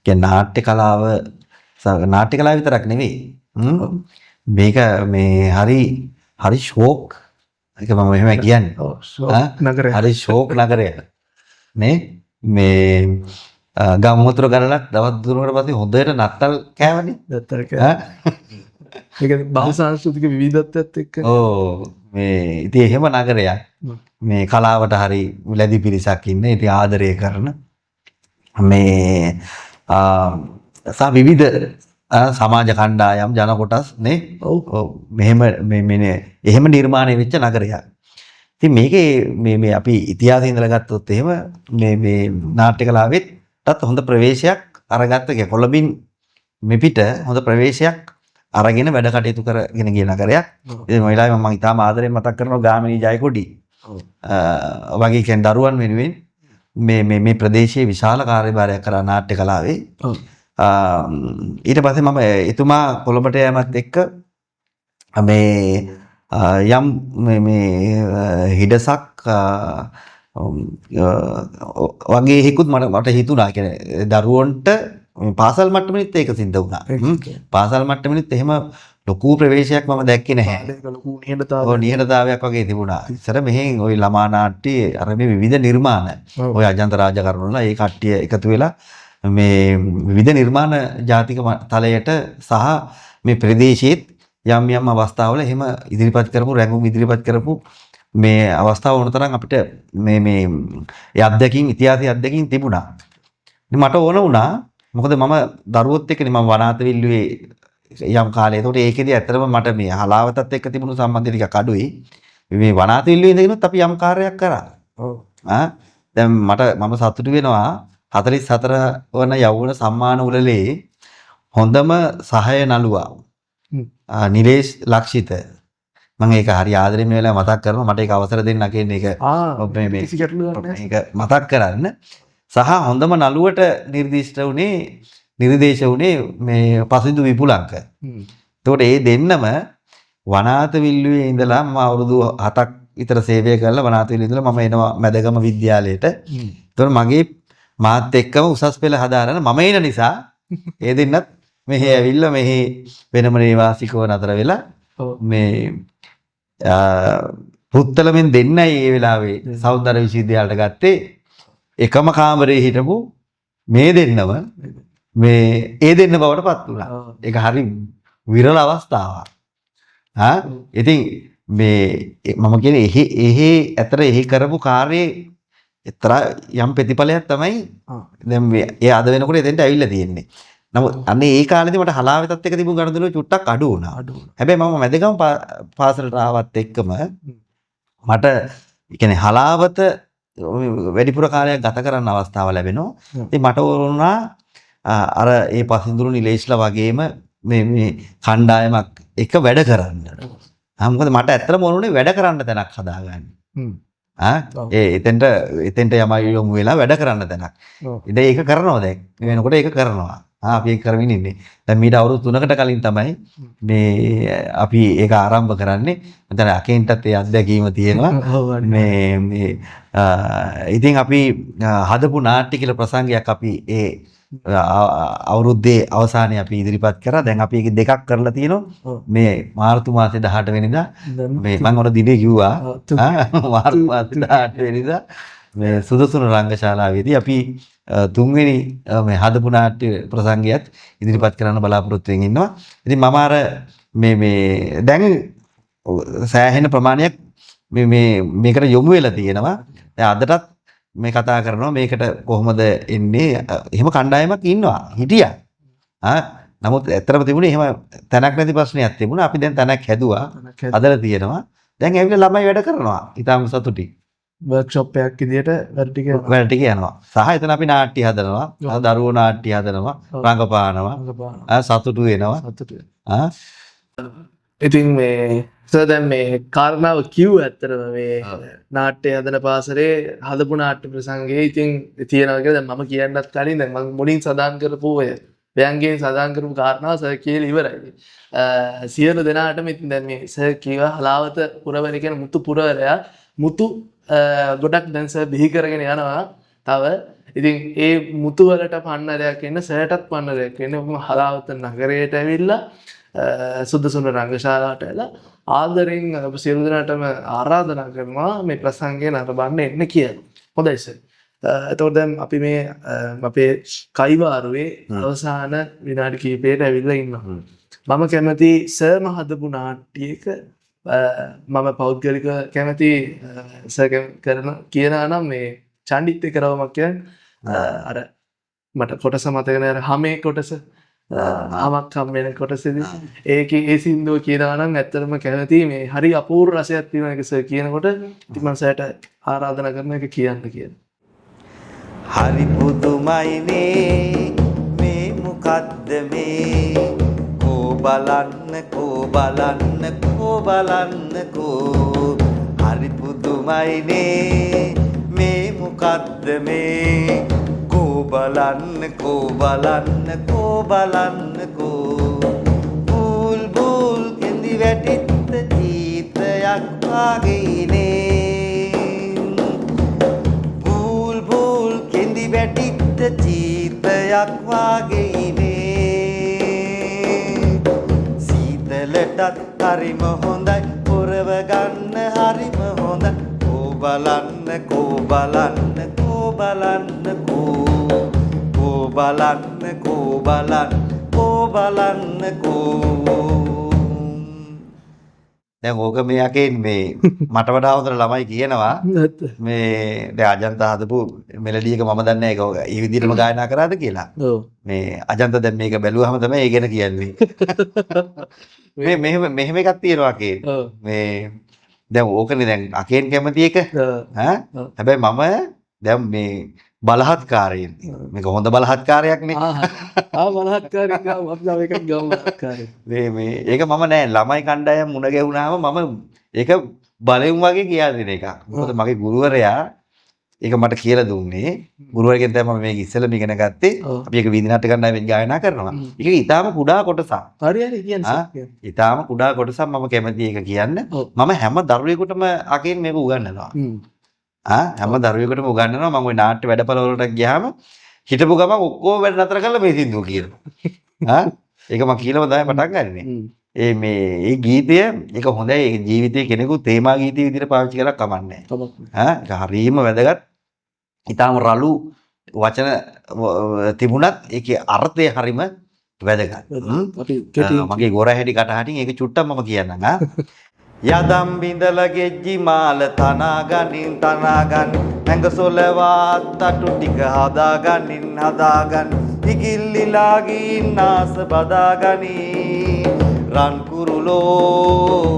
කියන්නේ නාට්‍ය කලාව විතරක් නෙවෙයි. මේක මේ හරි ෂෝක් එක මම එහෙම කියන්නේ. නගරය. හරි ෂෝක් නගරය. නේ මේ ගම්මුතුර ගලලක් දවස් තුනකට පස්සේ හොඳට නත්තල් කෑවනේ. නත්තල් කෑවා. ඒක බහු සංස්කෘතික විවිධත්වයත් එක්ක. ඔව් මේ ඉතින් එහෙම නගරයක්. මේ කලාවට හරි ලැබි පිරිසක් ඉන්නේ. ඉතින් ආදරය කරන මේ විවිධ සමාජ කණ්ඩායම් ජන කොටස් නේ. ඔව් මෙහෙම එහෙම නිර්මාණය වෙච්ච නගරයක්. ඉතින් මේකේ මේ අපි ඉතිහාසයේ ඉඳලා ගත්තොත් එහෙම මේ නාට්‍ය කලාවෙත් හොඳ ප්‍රවේශයක් අරගත්ත කොළඹින් මෙපිට හොඳ ප්‍රවේශයක් අරගෙන වැඩ කටයුතු කරගෙන ගිය නගරයක්. ඉතින් මේ වෙලාවේ මම ඉතාම ආදරෙන් මතක් කරනවා ගාමිණී ජයකොඩි වගේ කියන දරුවන් වෙනුවෙන් මේ ප්‍රදේශයේ විශාල කාර්යභාරයක් කරා නාට්‍ය කලාවේ. ඊට පස්සේ මම එතුමා කොළඹට යෑමත් එක්ක මේ යම් මේ හිඩසක් වගේ හිකුත් මට හිතුණා. කියන්නේ දරුවන්ට පාසල් මට්ටමෙත් ඒක සිද්ධ වුණා. පාසල් මට්ටමෙත් එහෙම ලොකු ප්‍රවේශයක් මම දැක්කේ නැහැ. ලොකු නිහඬතාවයක්. නිහඬතාවයක් වගේ තිබුණා. ඉස්සර මෙහෙන් ওই ළමා නාට්‍ය අර මේ විවිධ නිර්මාණ ඔය අජන්ත රාජකරණවල ඒ කට්ටිය එකතු වෙලා මේ විවිධ නිර්මාණ ජාතික තලයට සහ මේ ප්‍රදේශයේත් යම් අවස්ථාවල එහෙම ඉදිරිපත් කරපු රැඟුම් ඉදිරිපත් කරපු මේ අවස්ථාව වුණතරම් අපිට මේ අත්දැකීම් ඉතිහාසයේ අත්දැකීම් තිබුණා. ඉතින් මට ඕන වුණා මොකද මම දරුවොත් එක්කනේ මම වනාත විල්ලුවේ යම් කාලේ. ඒකට ඒකෙදි ඇත්තටම මට මේ හලාවතත් එක්ක තිබුණු සම්බන්ධය ටිකක් අඩුයි. මේ වනාත විල්ලුවේ ඉඳගෙනත් අපි යම් කාර්යයක් කරා. දැන් මම සතුටු වෙනවා 44 වන යෞවන සම්මාන උළෙලේ හොඳම සහාය නළුවා නිලේෂ් ලක්ෂිත මම ඒක හරි ආදරෙන් මේ වෙලාව මතක් කරනවා. මට ඒක අවසර දෙන්න කියන එක මේක මතක් කරන්න. සහ හොඳම නළුවට නිර්දේශ වුණේ මේ පසින්දු විපුලංක. එතකොට ඒ දෙන්නම වනාත විල්ලුවේ ඉඳලා මම අවුරුදු 7ක් විතර සේවය කරලා වනාත විල්ලුවේ ඉඳලා මම එනවා මැදගම විද්‍යාලයට. එතකොට මගේ මාත් එක්කම උසස් පෙළ හදාරන මම එන නිසා ඒ දෙන්නත් මෙහි ඇවිල්ලා මෙහි වෙනම නිවාසිකව නතර වෙලා මේ පුත්තලමෙන් දෙන්නයි ඒ වෙලාවේ සෞන්දර්ය විශ්වවිද්‍යාලයට ගත්තේ. එකම කාමරේ හිටපු මේ දෙන්නම මේ ඒ දෙන්න බවට පත් වුණා. ඒක හරි විරල අවස්ථාවක්. ඉතින් මේ මම කියන්නේ එහි ඇතර එහි කරපු කාර්යයේ එතර යම් ප්‍රතිඵලයක් තමයි දැන් මේ ඒ අද වෙනකොට එතෙන්ට ඇවිල්ලා තියෙන්නේ. නමුත් අන්නේ ඒ කාලේදී මට හලාවෙතත් එක්ක තිබුණු ගනුදෙනුව චුට්ටක් අඩු වුණා. හැබැයි මම මැදගම පාසලට ආවත් එක්කම මට කියන්නේ හලාවත වැඩිපුර කාලයක් ගත කරන්න අවස්ථාව ලැබෙනවා. ඉතින් මට වුණා අර ඒ පසින්දුරු නිලේෂ්ලා වගේම මේ කණ්ඩායමක් එක වැඩ කරන්න. මොකද මට ඇත්තටම ඕනුනේ වැඩ කරන්න තැනක් හදාගන්න. එතෙන්ට යමයි යොමු වෙලා වැඩ කරන්න තැනක්. ඉතින් ඒක කරනවා දැන්. වෙනකොට ඒක කරනවා. අපි ඒක කරමින් ඉන්නේ. දැන් මීට අවුරුදු 3කට කලින් තමයි මේ අපි ඒක ආරම්භ කරන්නේ. මතන අකෙන්ටත් ඒ අත්දැකීම තියෙනවා. මේ ඉතින් අපි හදපු නාට්‍ය කියලා ප්‍රසංගයක් අපි ඒ අවුරුද්දේ අවසානයේ අපි ඉදිරිපත් කරා. දැන් අපි ඒක දෙකක් කරලා තියෙනවා. මේ මාර්තු මාසේ 18 වෙනිදා මේ මම ඔර දිනේ කිව්වා. මාර්තු මාසේ 18 වෙනිදා මේ සුදුසුන රංගශාලාවේදී අපි තුන්වෙනි මේ හදපු නාට්‍ය ප්‍රසංගයත් ඉදිරිපත් කරන්න බලාපොරොත්තු වෙමින් ඉන්නවා. ඉතින් මම අර මේ දැන් සෑහෙන ප්‍රමාණයක් මේකට යොමු වෙලා තියෙනවා. දැන් අදටත් මේ කතා කරනවා මේකට කොහොමද එන්නේ එහෙම කණ්ඩායමක් ඉන්නවා හිටියා. නමුත් ඇත්තටම තිබුණේ එහෙම තැනක් නැති ප්‍රශ්නයක් තිබුණා. අපි දැන් තැනක් හැදුවා. හදලා තියෙනවා. දැන් ඇවිල්ලා ළමයි වැඩ කරනවා. ඊටාම සතුටුයි. වර්ක්ෂොප් එකක් විදියට වැඩ ටික යනවා. සහ එතන අපි නාට්‍ය හදනවා. දරුවෝ නාට්‍ය හදනවා. රංගපානවා. සතුටු වෙනවා. ඉතින් මේ දැන් මේ කාරණාව කිව්ව ඇත්තටම මේ නාට්‍ය හදන පාසලේ හදපු නාට්‍ය ප්‍රසංගයේ ඉතින් තියෙනවා කියලා දැන් මම කියන්නත් කලින් දැන් මම මුලින් සදාන් කරපු ඔය ව්‍යංගයෙන් සඳහන් කරපු කාරණාව සර් කියලා ඉවරයි. සියලු දෙනාටම ඉතින් දැන් මේ සර් කීවා හලාවත පුරවැලි කියන මුතු පුරවැලයා මුතු ගොඩක් දැන් සර් බිහි කරගෙන යනවා. තව ඉතින් ඒ මුතු වලට පන්නරයක් එන්න සර්ටත් පන්නරයක් එන්න හලාවත නගරයට ඇවිල්ලා සුදුසුන රංගශාලාවට ඇවිල්ලා ආදරෙන් සියලු දෙනාටම ආරාධනා කරනවා මේ ප්‍රසංගය නරඹන්න එන්න කියලා. හොඳයි සර්. එතකොට දැන් අපි මේ අපේ කයිවාරුවේ අවසාන විනාඩි කිහිපයකට ඇවිල්ලා ඉන්නවා. මම කැමති සර්ම හදපු නාට්‍යයක මම පෞද්ගලික කැමති සර් කරන කියනවා නම් මේ චණ්ඩිත් කරවමක් කියන්නේ අර මට කොටස මතක නැහැ හැමේ කොටස ආමක් හම් වෙන කොටසේදී ඒකේ ඒ සින්දුව කියනවා නම් ඇත්තටම කැමති මේ හරි අපූර්ව රසයක් තියෙන එක සර් කියනකොට ඉතින් මම සර්ට ආරාධනා කරන එක කියන්න කියලා. හරි පුදුමයිනේ මේ මොකද්ද මේ කෝ බලන්න හරි පුදුමයිනේ මේ මොකද්ද මේ කෝ බලන්න බූල් කෙඳි වැටිච්ච චීතයක් වගේනේ බූල් කෙඳි වැටිච්ච චීතයක් වගේනේ සීතලටත් හරිම හොඳයි පොරව ගන්න හරිම හොඳයි කෝ බලන්න දැන් ඕක මේ යකෙන් මේ මට වඩා හොඳට ළමයි කියනවා මේ දැන් අජන්ත හදපු මෙලඩි එක මම දන්නේ ඒක ඒ විදිහටම ගායනා කරාද කියලා. මේ අජන්ත දැන් මේක බැලුවාම තමයි ඒ ගැන කියන්නේ. මෙහෙම එකක් තියෙනවා අකේ. මේ දැන් ඕකනේ දැන් අකේන් කැමති එක. හැබැයි මම දැන් මේ බලහත්කාරයෙන් මේක හොඳ බලහත්කාරයක් නේ. බලහත්කාරයක් අපි තව එකක් ගමු බලහත්කාරයක්. මේ ඒක මම නෑ ළමයි කණ්ඩායම් මුණ ගැහුණාම මම ඒක බලෙන් වගේ කියලා දෙන එකක්. මොකද මගේ ගුරුවරයා ඒක මට කියලා දුන්නේ. ගුරුවරගෙන් තමයි මම මේක ඉස්සෙල්ලම ඉගෙන ගත්තේ. අපි ඒක වීදි නාට්‍ය කණ්ඩායමෙන් ගායනා කරනවා. ඒක ඊටාම කුඩා කොටසක්. හරි කියන්නේ. ඊටාම කුඩා කොටසක් මම කැමති ඒක කියන්න. මම හැම දරුවෙකුටම අකින් මේක උගන්වනවා. හැම දරුවෙකුටම උගන්වනවා. මම ওই නාට්‍ය වැඩපළ වලට ගියාම හිටපු ගමන් ඔක්කොම වැඩ නතර කරලා මේ සින්දුව කියනවා. ඒක මම කියලාම තමයි පටන් ගන්නෙ. ඒ ගීතය ඒක හොඳයි. ඒ ජීවිතයේ කෙනෙකු තේමා ගීතය විදිහට පාවිච්චි කරලා කමන්නේ නැහැ. ඒක හරියම වැදගත්. ඊටාම රළු වචන තිබුණත් ඒකේ අර්ථය හරිම වැදගත්. මගේ ගොරහැඩි කටහටින් ඒක චුට්ටක් මම කියන්නම්. යදම් බිඳල ගෙජ්ජි මාල තනාගනින් ඇඟ සොලවත් අටු ටික හදාගන්න ඉගිල්ලිලාගින් නාස බදාගනි රන් කුරුලෝ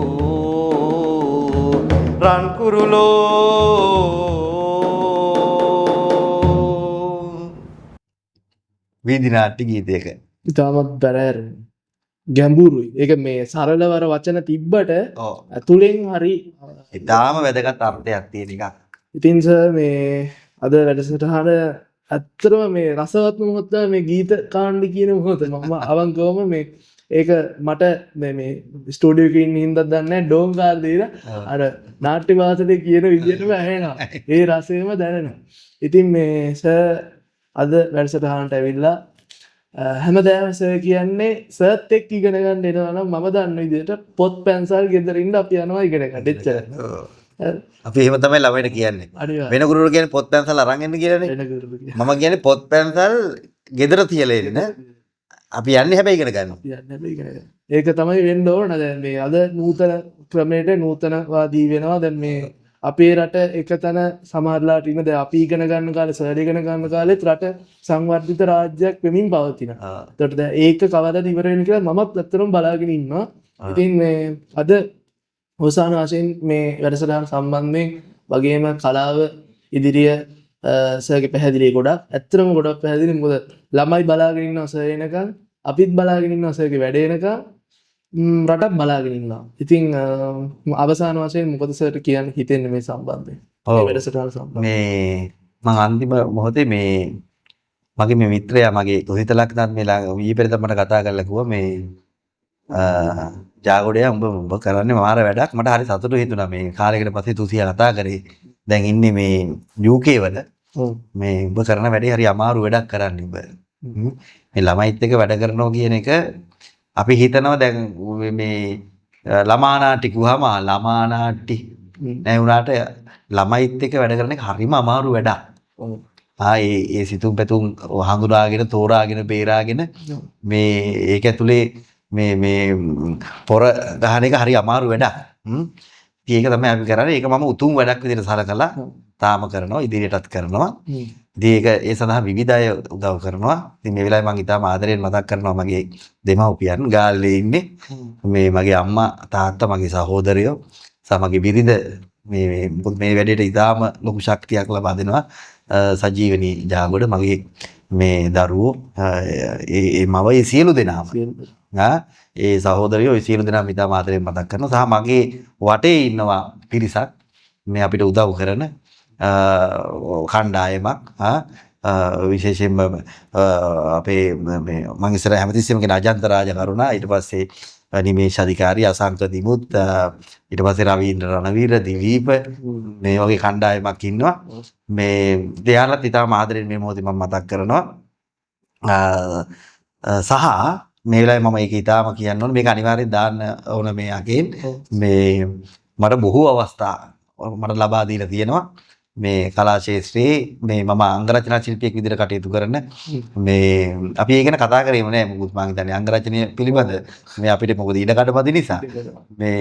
වීදි නාට්‍ය ගීතයක ඉතාමත් බැරෑර ගැඹුරුයි. ඒක මේ සරලවර වචන තිබ්බට ඇතුලෙන් හරි ඉතාම වැදගත් අර්ථයක් තියෙන එකක්. ඉතින් සර් මේ අද වැඩසටහන ඇත්තටම මේ රසවත්ම මොහොත මේ ගීත කාණ්ඩ කියන මොහොත මම අවංකවම මේ ඒක මට මේ ස්ටුඩියෝ එකේ ඉන්න හින්දා දන්නේ ඩෝන් කාර් දීලා අර නාට්‍ය වාසනේ කියන විදිහටම ඇහෙනවා. ඒ රසෙම දැනෙනවා. ඉතින් මේ සර් අද වැඩසටහනට ඇවිල්ලා හැමදාම සර් කියන්නේ සර්ත් එක්ක ඉගෙන ගන්න එනවා නම් මම දන්න විදිහට පොත් පැන්සල් ගෙදර ඉන්න අපි යනවා ඉගෙන ගන්න. එච්චරයි. අපි එහෙම තමයි ළමයිට කියන්නේ. වෙන ගුරුවරු කියන්නේ පොත් පැන්සල් අරන් එන්න කියලානේ. මම කියන්නේ පොත් පැන්සල් ගෙදර තියලා එන්න. අපි යන්නේ හැබැයි ඉගෙන ගන්නවා. ඒක තමයි වෙන්න ඕන. දැන් මේ අද නූතන ක්‍රමයට නූතනවාදී වෙනවා. දැන් මේ අපේ රට එකතන සමහරලාට ඉන්න දැන් අපි ඉගෙන ගන්න කාලේ සර් ඉගෙන ගන්න කාලෙත් රට සංවර්ධිත රාජ්‍යයක් වෙමින් පවතිනවා. ඒකට දැන් ඒක කවදාද ඉවර වෙන්නේ කියලා මමත් ඇත්තටම බලාගෙන ඉන්නවා. ඉතින් මේ අද අවසාන වශයෙන් මේ වැඩසටහන සම්බන්ධයෙන් වගේම කලාව ඉදිරිය සර්ගේ පැහැදිලි ගොඩක් ඇත්තටම ගොඩක් පැහැදිලි. මොකද ළමයි බලාගෙන ඉන්නවා සර් එනකන් අපිත් බලාගෙන ඉන්නවා සර්ගේ වැඩ එනකන් රටක් බලාගෙන ඉන්නවා. ඉතින් අවසාන වශයෙන් මොකද සර්ට කියන්න හිතෙන්නේ මේ සම්බන්ධයෙන්? මේ වැඩසටහන සම්බන්ධයෙන්. මේ මම අන්තිම මොහොතේ මේ මගේ මේ මිත්‍රයා මගේ තුහිත ලක්නත් මේ ඊ පෙරේද මට කතා කරලා කිව්වා මේ ජාගොඩේ උඹ කරන්නේ මාර වැඩක්. මට හරි සතුටු හිතුණා මේ කාලයකට පස්සේ තුසියා කතා කරේ. දැන් ඉන්නේ මේ UK වල. මේ උඹ කරන වැඩේ හරි අමාරු වැඩක් කරන්නේ උඹ. මේ ළමයිත් එක්ක වැඩ කරනවා කියන එක අපි හිතනවා දැන් මේ ළමා නාට්‍ය කිව්වම ළමා නාට්‍ය නෑ උනාට ළමයිත් එක්ක වැඩ කරන එක හරිම අමාරු වැඩක්. ඒ සිතුම් පැතුම් හඳුනාගෙන තෝරාගෙන බේරාගෙන මේ ඒක ඇතුලේ මේ පොර ගහන එක හරි අමාරු වැඩක්. ඒක තමයි අපි කරන්නේ. ඒක මම උතුම් වැඩක් විදිහට සලකලා තාම කරනවා ඉදිරියටත් කරනවා. ඉතින් ඒක ඒ සඳහා විවිධ අය උදව් කරනවා. ඉතින් මේ වෙලාවේ මම ඉතාම ආදරයෙන් මතක් කරනවා මගේ දෙමව්පියන් ගාල්ලේ ඉන්නේ. මේ මගේ අම්මා තාත්තා මගේ සහෝදරයෝ සහ මගේ බිරිඳ මේ වැඩේට ඉතාම ලොකු ශක්තියක් ලබා දෙනවා. සජීවනී ජාගොඩ මගේ මේ දරුවෝ ඒ මව ඒ සියලු දෙනාම ඒ සහෝදරයෝ ඒ සියලු දෙනාම ඉතාම ආදරයෙන් මතක් කරනවා. සහ මගේ වටේ ඉන්නවා පිරිසක් මේ අපිට උදව් කරන කණ්ඩායමක් විශේෂයෙන්ම අපේ මේ මම ඉස්සර හැමතිස්සෙම කියන අජන්ත රාජකරුණා ඊට පස්සේ නිමේෂ් අධිකාරී අසංක දිමුත් ඊට පස්සේ රවීන්ද්‍ර රණවීර දිවීප මේ වගේ කණ්ඩායමක් ඉන්නවා. මේ දෙයාලත් ඉතාම ආදරෙන් මේ මොහොතේ මම මතක් කරනවා. සහ මේ වෙලාවේ මම ඒක ඉතාම කියන්න ඕනේ මේක අනිවාර්යෙන් දාන්න ඕන මේ අකෙන් මේ මට බොහෝ අවස්ථා මට ලබා දීලා තියෙනවා. මේ කලා ශාස්ත්‍රයේ මේ මම අංගරචනා ශිල්පියෙක් විදිහට කටයුතු කරන මේ අපි ඒක ගැන කතා කරේම නෑ මොකද මම හිතන්නේ අංගරචනය පිළිබඳ මේ අපිට මොකද ඉඩකඩ මදි නිසා මේ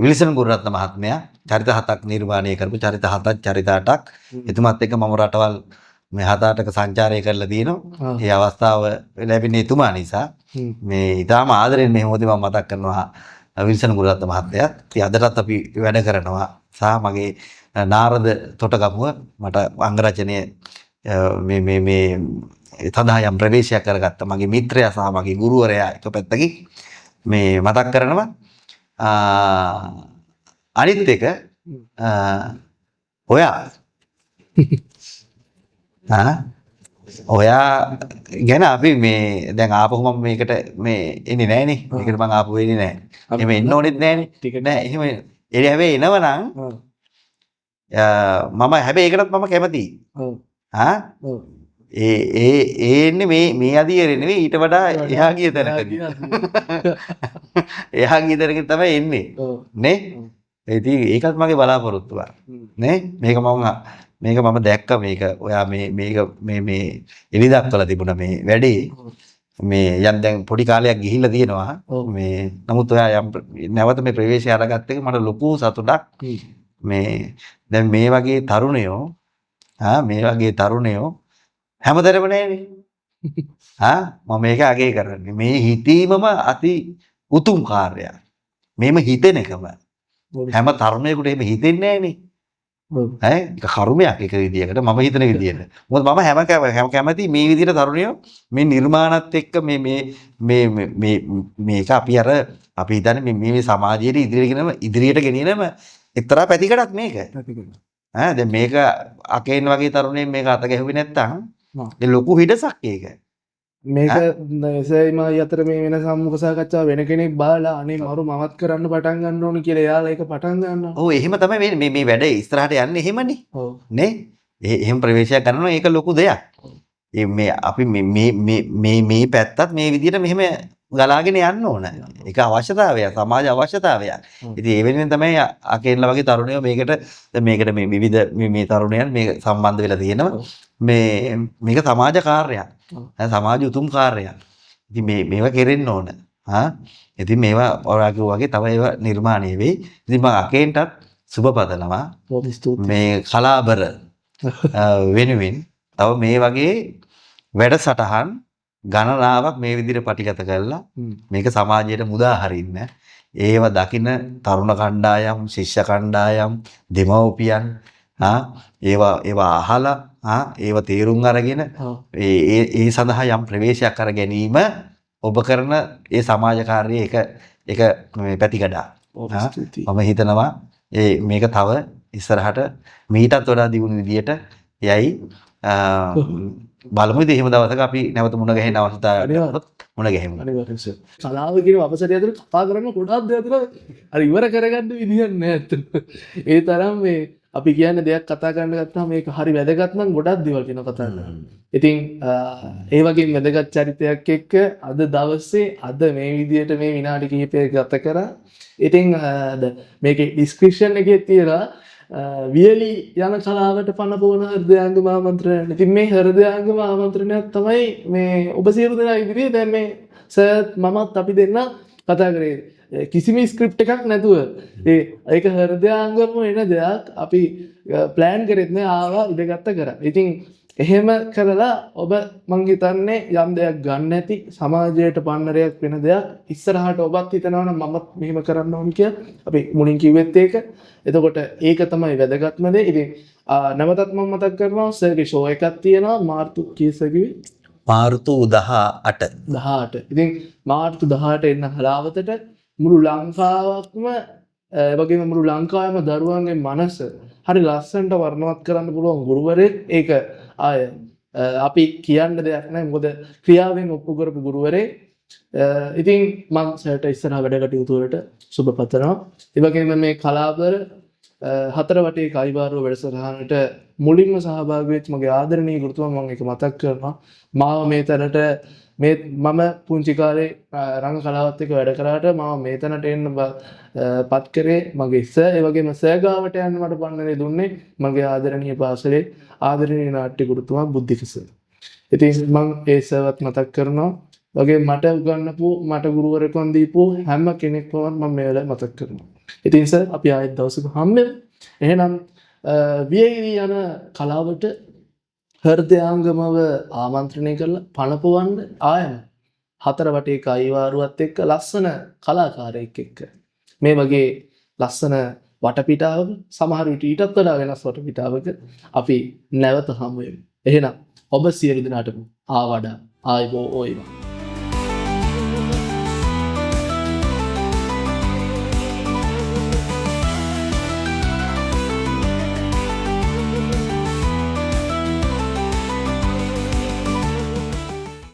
විල්සන් ගුරුරත්න මහත්මයා චරිත 7ක් නිර්මාණය කරපු චරිත 7ක් චරිත 8ක් එතුමත් එක්ක මම රටවල් මේ 7-8ක සංචාරය කරලා තියෙනවා. ඒ අවස්ථාව ලැබෙන්නේ එතුමා නිසා මේ ඊටාම ආදරෙන් මේ මොහොතේ මම මතක් කරනවා විල්සන් ගුරුරත්න මහත්මයාත්. ඉතින් අදටත් අපි වැඩ කරනවා සහ මගේ නාරද තොටගමුව මට අංගරචනය මේ සඳහා යම් ප්‍රවේශයක් කරගත්ත මගේ මිත්‍රයා සහ මගේ ගුරුවරයා එක පැත්තකින් මේ මතක් කරනවා. අනිත් එක ඔයා ගැන අපි මේ දැන් ආපහු මම මේකට මේ එන්නේ නැහනේ. මේකට මම ආපහු එන්නේ නැහැ. එහෙම එන්න ඕනෙත් නැහනේ. නෑ එහෙම එනේ හැබැයි එනවනම් මම හැබැයි ඒකටත් මම කැමතියි. ඒ එන්නේ මේ අධියරේ නෙවෙයි ඊට වඩා එහා ගිය තැනකදී. එහා ගිය තැනකින් තමයි එන්නේ. නේ? ඉතින් ඒකත් මගේ බලාපොරොත්තුවක්. නේ? මේක මම දැක්ක මේක ඔයා මේ එලි දක්වලා තිබුණා මේ වැඩේ. මේ යන් දැන් පොඩි කාලයක් ගිහිල්ලා තියෙනවා. මේ නමුත් ඔයා යම් නැවත මේ ප්‍රවේශය අරගත්ත එක මට ලොකු සතුටක්. මේ දැන් මේ වගේ තරුණයෝ හැමදැනම නෑනේ. මම මේක අගය කරන්නේ. මේ හිතීමම අති උතුම් කාර්යයක්. මේම හිතෙන එකම හැම තරුණයෙකුට එහෙම හිතෙන්නේ නෑනේ. ඒක කර්මයක් එක විදියකට මම හිතන විදියට. මොකද මම හැම කැමති මේ විදියට තරුණයෝ මේ නිර්මාණත් එක්ක මේක අපි හිතන්නේ මේ සමාජයේ ඉදිරියට ගෙනියනම එක්තරා පැතිකඩක් මේක. දැන් මේක අකේන් වගේ තරුණයෙක් මේක අත ගැහුවේ නැත්තම් ඒ ලොකු හිඩසක් ඒක. මේක එසේම අතර මේ වෙන සම්මුඛ සාකච්ඡා වෙන කෙනෙක් බාලා අනේ මරු මමත් කරන්න පටන් ගන්න ඕනේ කියලා එයාලා ඒක පටන් ගන්නවා. ඔව් එහෙම තමයි මේ වැඩ ඉස්සරහට යන්නේ එහෙමනේ. ඔව්. නේ? එහෙම ප්‍රවේශයක් කරනවා ඒක ලොකු දෙයක්. මේ අපි මේ පැත්තත් මේ විදිහට මෙහෙම ගලාගෙන යන්න ඕන. ඒක අවශ්‍යතාවයක්, සමාජ අවශ්‍යතාවයක්. ඉතින් ඒ වෙනුවෙන් තමයි අකේන්ලා වගේ තරුණයෝ මේකට මේ විවිධ මේ තරුණයන් මේක සම්බන්ධ වෙලා තියෙනවා. මේක සමාජ කාර්යයක්. සමාජ උතුම් කාර්යයක්. ඉතින් මේවා කෙරෙන්න ඕන. ඉතින් මේවා ඔයා කිව්වා වගේ තව ඒවා නිර්මාණය වෙයි. ඉතින් මම අකේන්ටත් සුබ පතනවා. මේ කලාබර වෙනුවෙන් තව මේ වගේ වැඩසටහන් ගණනාවක් මේ විදිහට පටිගත කරලා මේක සමාජයට මුදා හරින්න ඒව දකින තරුණ කණ්ඩායම් ශිෂ්‍ය කණ්ඩායම් දෙමව්පියන් ඒවා අහලා ඒව තේරුම් අරගෙන ඒ සඳහා යම් ප්‍රවේශයක් කර ගැනීම ඔබ කරන ඒ සමාජ කාර්යයේ එක මේ පැතිකඩක්. මම හිතනවා මේක තව ඉස්සරහට මීටත් වඩා දියුණු විදියට යයි බලමු ඉතින් එහෙම දවසක අපි නැවත මුණ ගැහෙන අවස්ථාවක් මුණ ගැහෙමු. අනිවාර්යෙන් සර්. කලාව කියන අවසරය ඇතුළත කතා කරන්න ගොඩාක් දේවල් තියෙනවා. අර ඉවර කරගන්න විදියක් නැහැ ඇත්තට. ඒ තරම් මේ අපි කියන්නේ දෙයක් කතා කරන්න ගත්තාම මේක හරි වැදගත් නම් ගොඩක් දේවල් කියනවා කතා කරන්න. ඉතින් ඒ වගේ වැදගත් චරිතයක් එක්ක අද දවසේ අද මේ විදියට මේ විනාඩි කිහිපයක් ගත කරා. ඉතින් මේකේ ඩිස්ක්‍රිප්ෂන් එකේ තියලා වියලි යන කලාවට පණ පොවන හෘදයාංගම ආමන්ත්‍රණය. ඉතින් මේ හෘදයාංගම ආමන්ත්‍රණයක් තමයි මේ ඔබ සියලු දෙනා ඉදිරියේ දැන් මේ සර් මමත් අපි දෙන්න කතා කරේ. කිසිම ස්ක්‍රිප්ට් එකක් නැතුව ඒක හෘදයාංගම එන දෙයක් අපි ප්ලෑන් කරෙත් නෑ ආවා ඉඳගත්ත කරා. ඉතින් එහෙම කරලා ඔබ මං හිතන්නේ යම් දෙයක් ගන්න ඇති සමාජයට පන්නරයක් වෙන දෙයක් ඉස්සරහට ඔබත් හිතනවා නම් මමත් මෙහෙම කරන්න ඕන කියලා අපි මුලින් කිව්වෙත් ඒක. එතකොට ඒක තමයි වැදගත්ම දේ. ඉතින් නැවතත් මම මතක් කරනවා සර්ගේ ෂෝ එකක් තියෙනවා මාර්තු කීසකේ මාර්තු 18. ඉතින් මාර්තු 18 එන්න හලාවතට මුළු ලංකාවක්ම වගේම මුළු ලංකාවේම දරුවන්ගේ මනස හරි ලස්සනට වර්ණවත් කරන්න පුළුවන් ගුරුවරයෙක් ඒක ආය අපි කියන්න දෙයක් නැහැ මොකද ක්‍රියාවෙන් ඔප්පු කරපු ගුරුවරයෙක්. ඉතින් මම සර්ට ඉස්සරහ වැඩ කටයුතු වලට සුබ පතනවා. ඒ වගේම මේ කලාබර හතර වටේ කයිවාරුව වැඩසටහනට මුලින්ම සහභාගී වෙච්ච මගේ ආදරණීය ගුරුතුමා මම ඒක මතක් කරනවා. මාව මේ තැනට මම පුංචි කාලේ රංග කලාවත් එක්ක වැඩ කරාට මම මේ තැනට එන්න පත් කරේ මගේ සර්. ඒ වගේම සර් ගාවට යන්න මට පන්නරේ දුන්නේ මගේ ආදරණීය පාසලේ ආදරණීය නාට්‍ය ගුරුතුමා බුද්ධික සර්. ඉතින් මම ඒ සර්වත් මතක් කරනවා. වගේ මට උගන්වපු මට ගුරුවරයෙකුන් දීපු හැම කෙනෙක්ම මම මේ වෙලාවේ මතක් කරනවා. ඉතින් සර් අපි ආයෙත් දවසක හම්බෙමු. එහෙනම් වියලි යන කලාවට හෘදයාංගමව ආමන්ත්‍රණය කරලා පණපවන්න ආයම හතර වටේ කයිවාරුවත් එක්ක ලස්සන කලාකාරයෙක් එක්ක මේ වගේ ලස්සන වටපිටාවක සමහර විට ඊටත් වඩා වෙනස් වටපිටාවක අපි නැවත හමු වෙමු. එහෙනම් ඔබ සියලු දෙනාටම ආවඩා ආයුබෝවන්.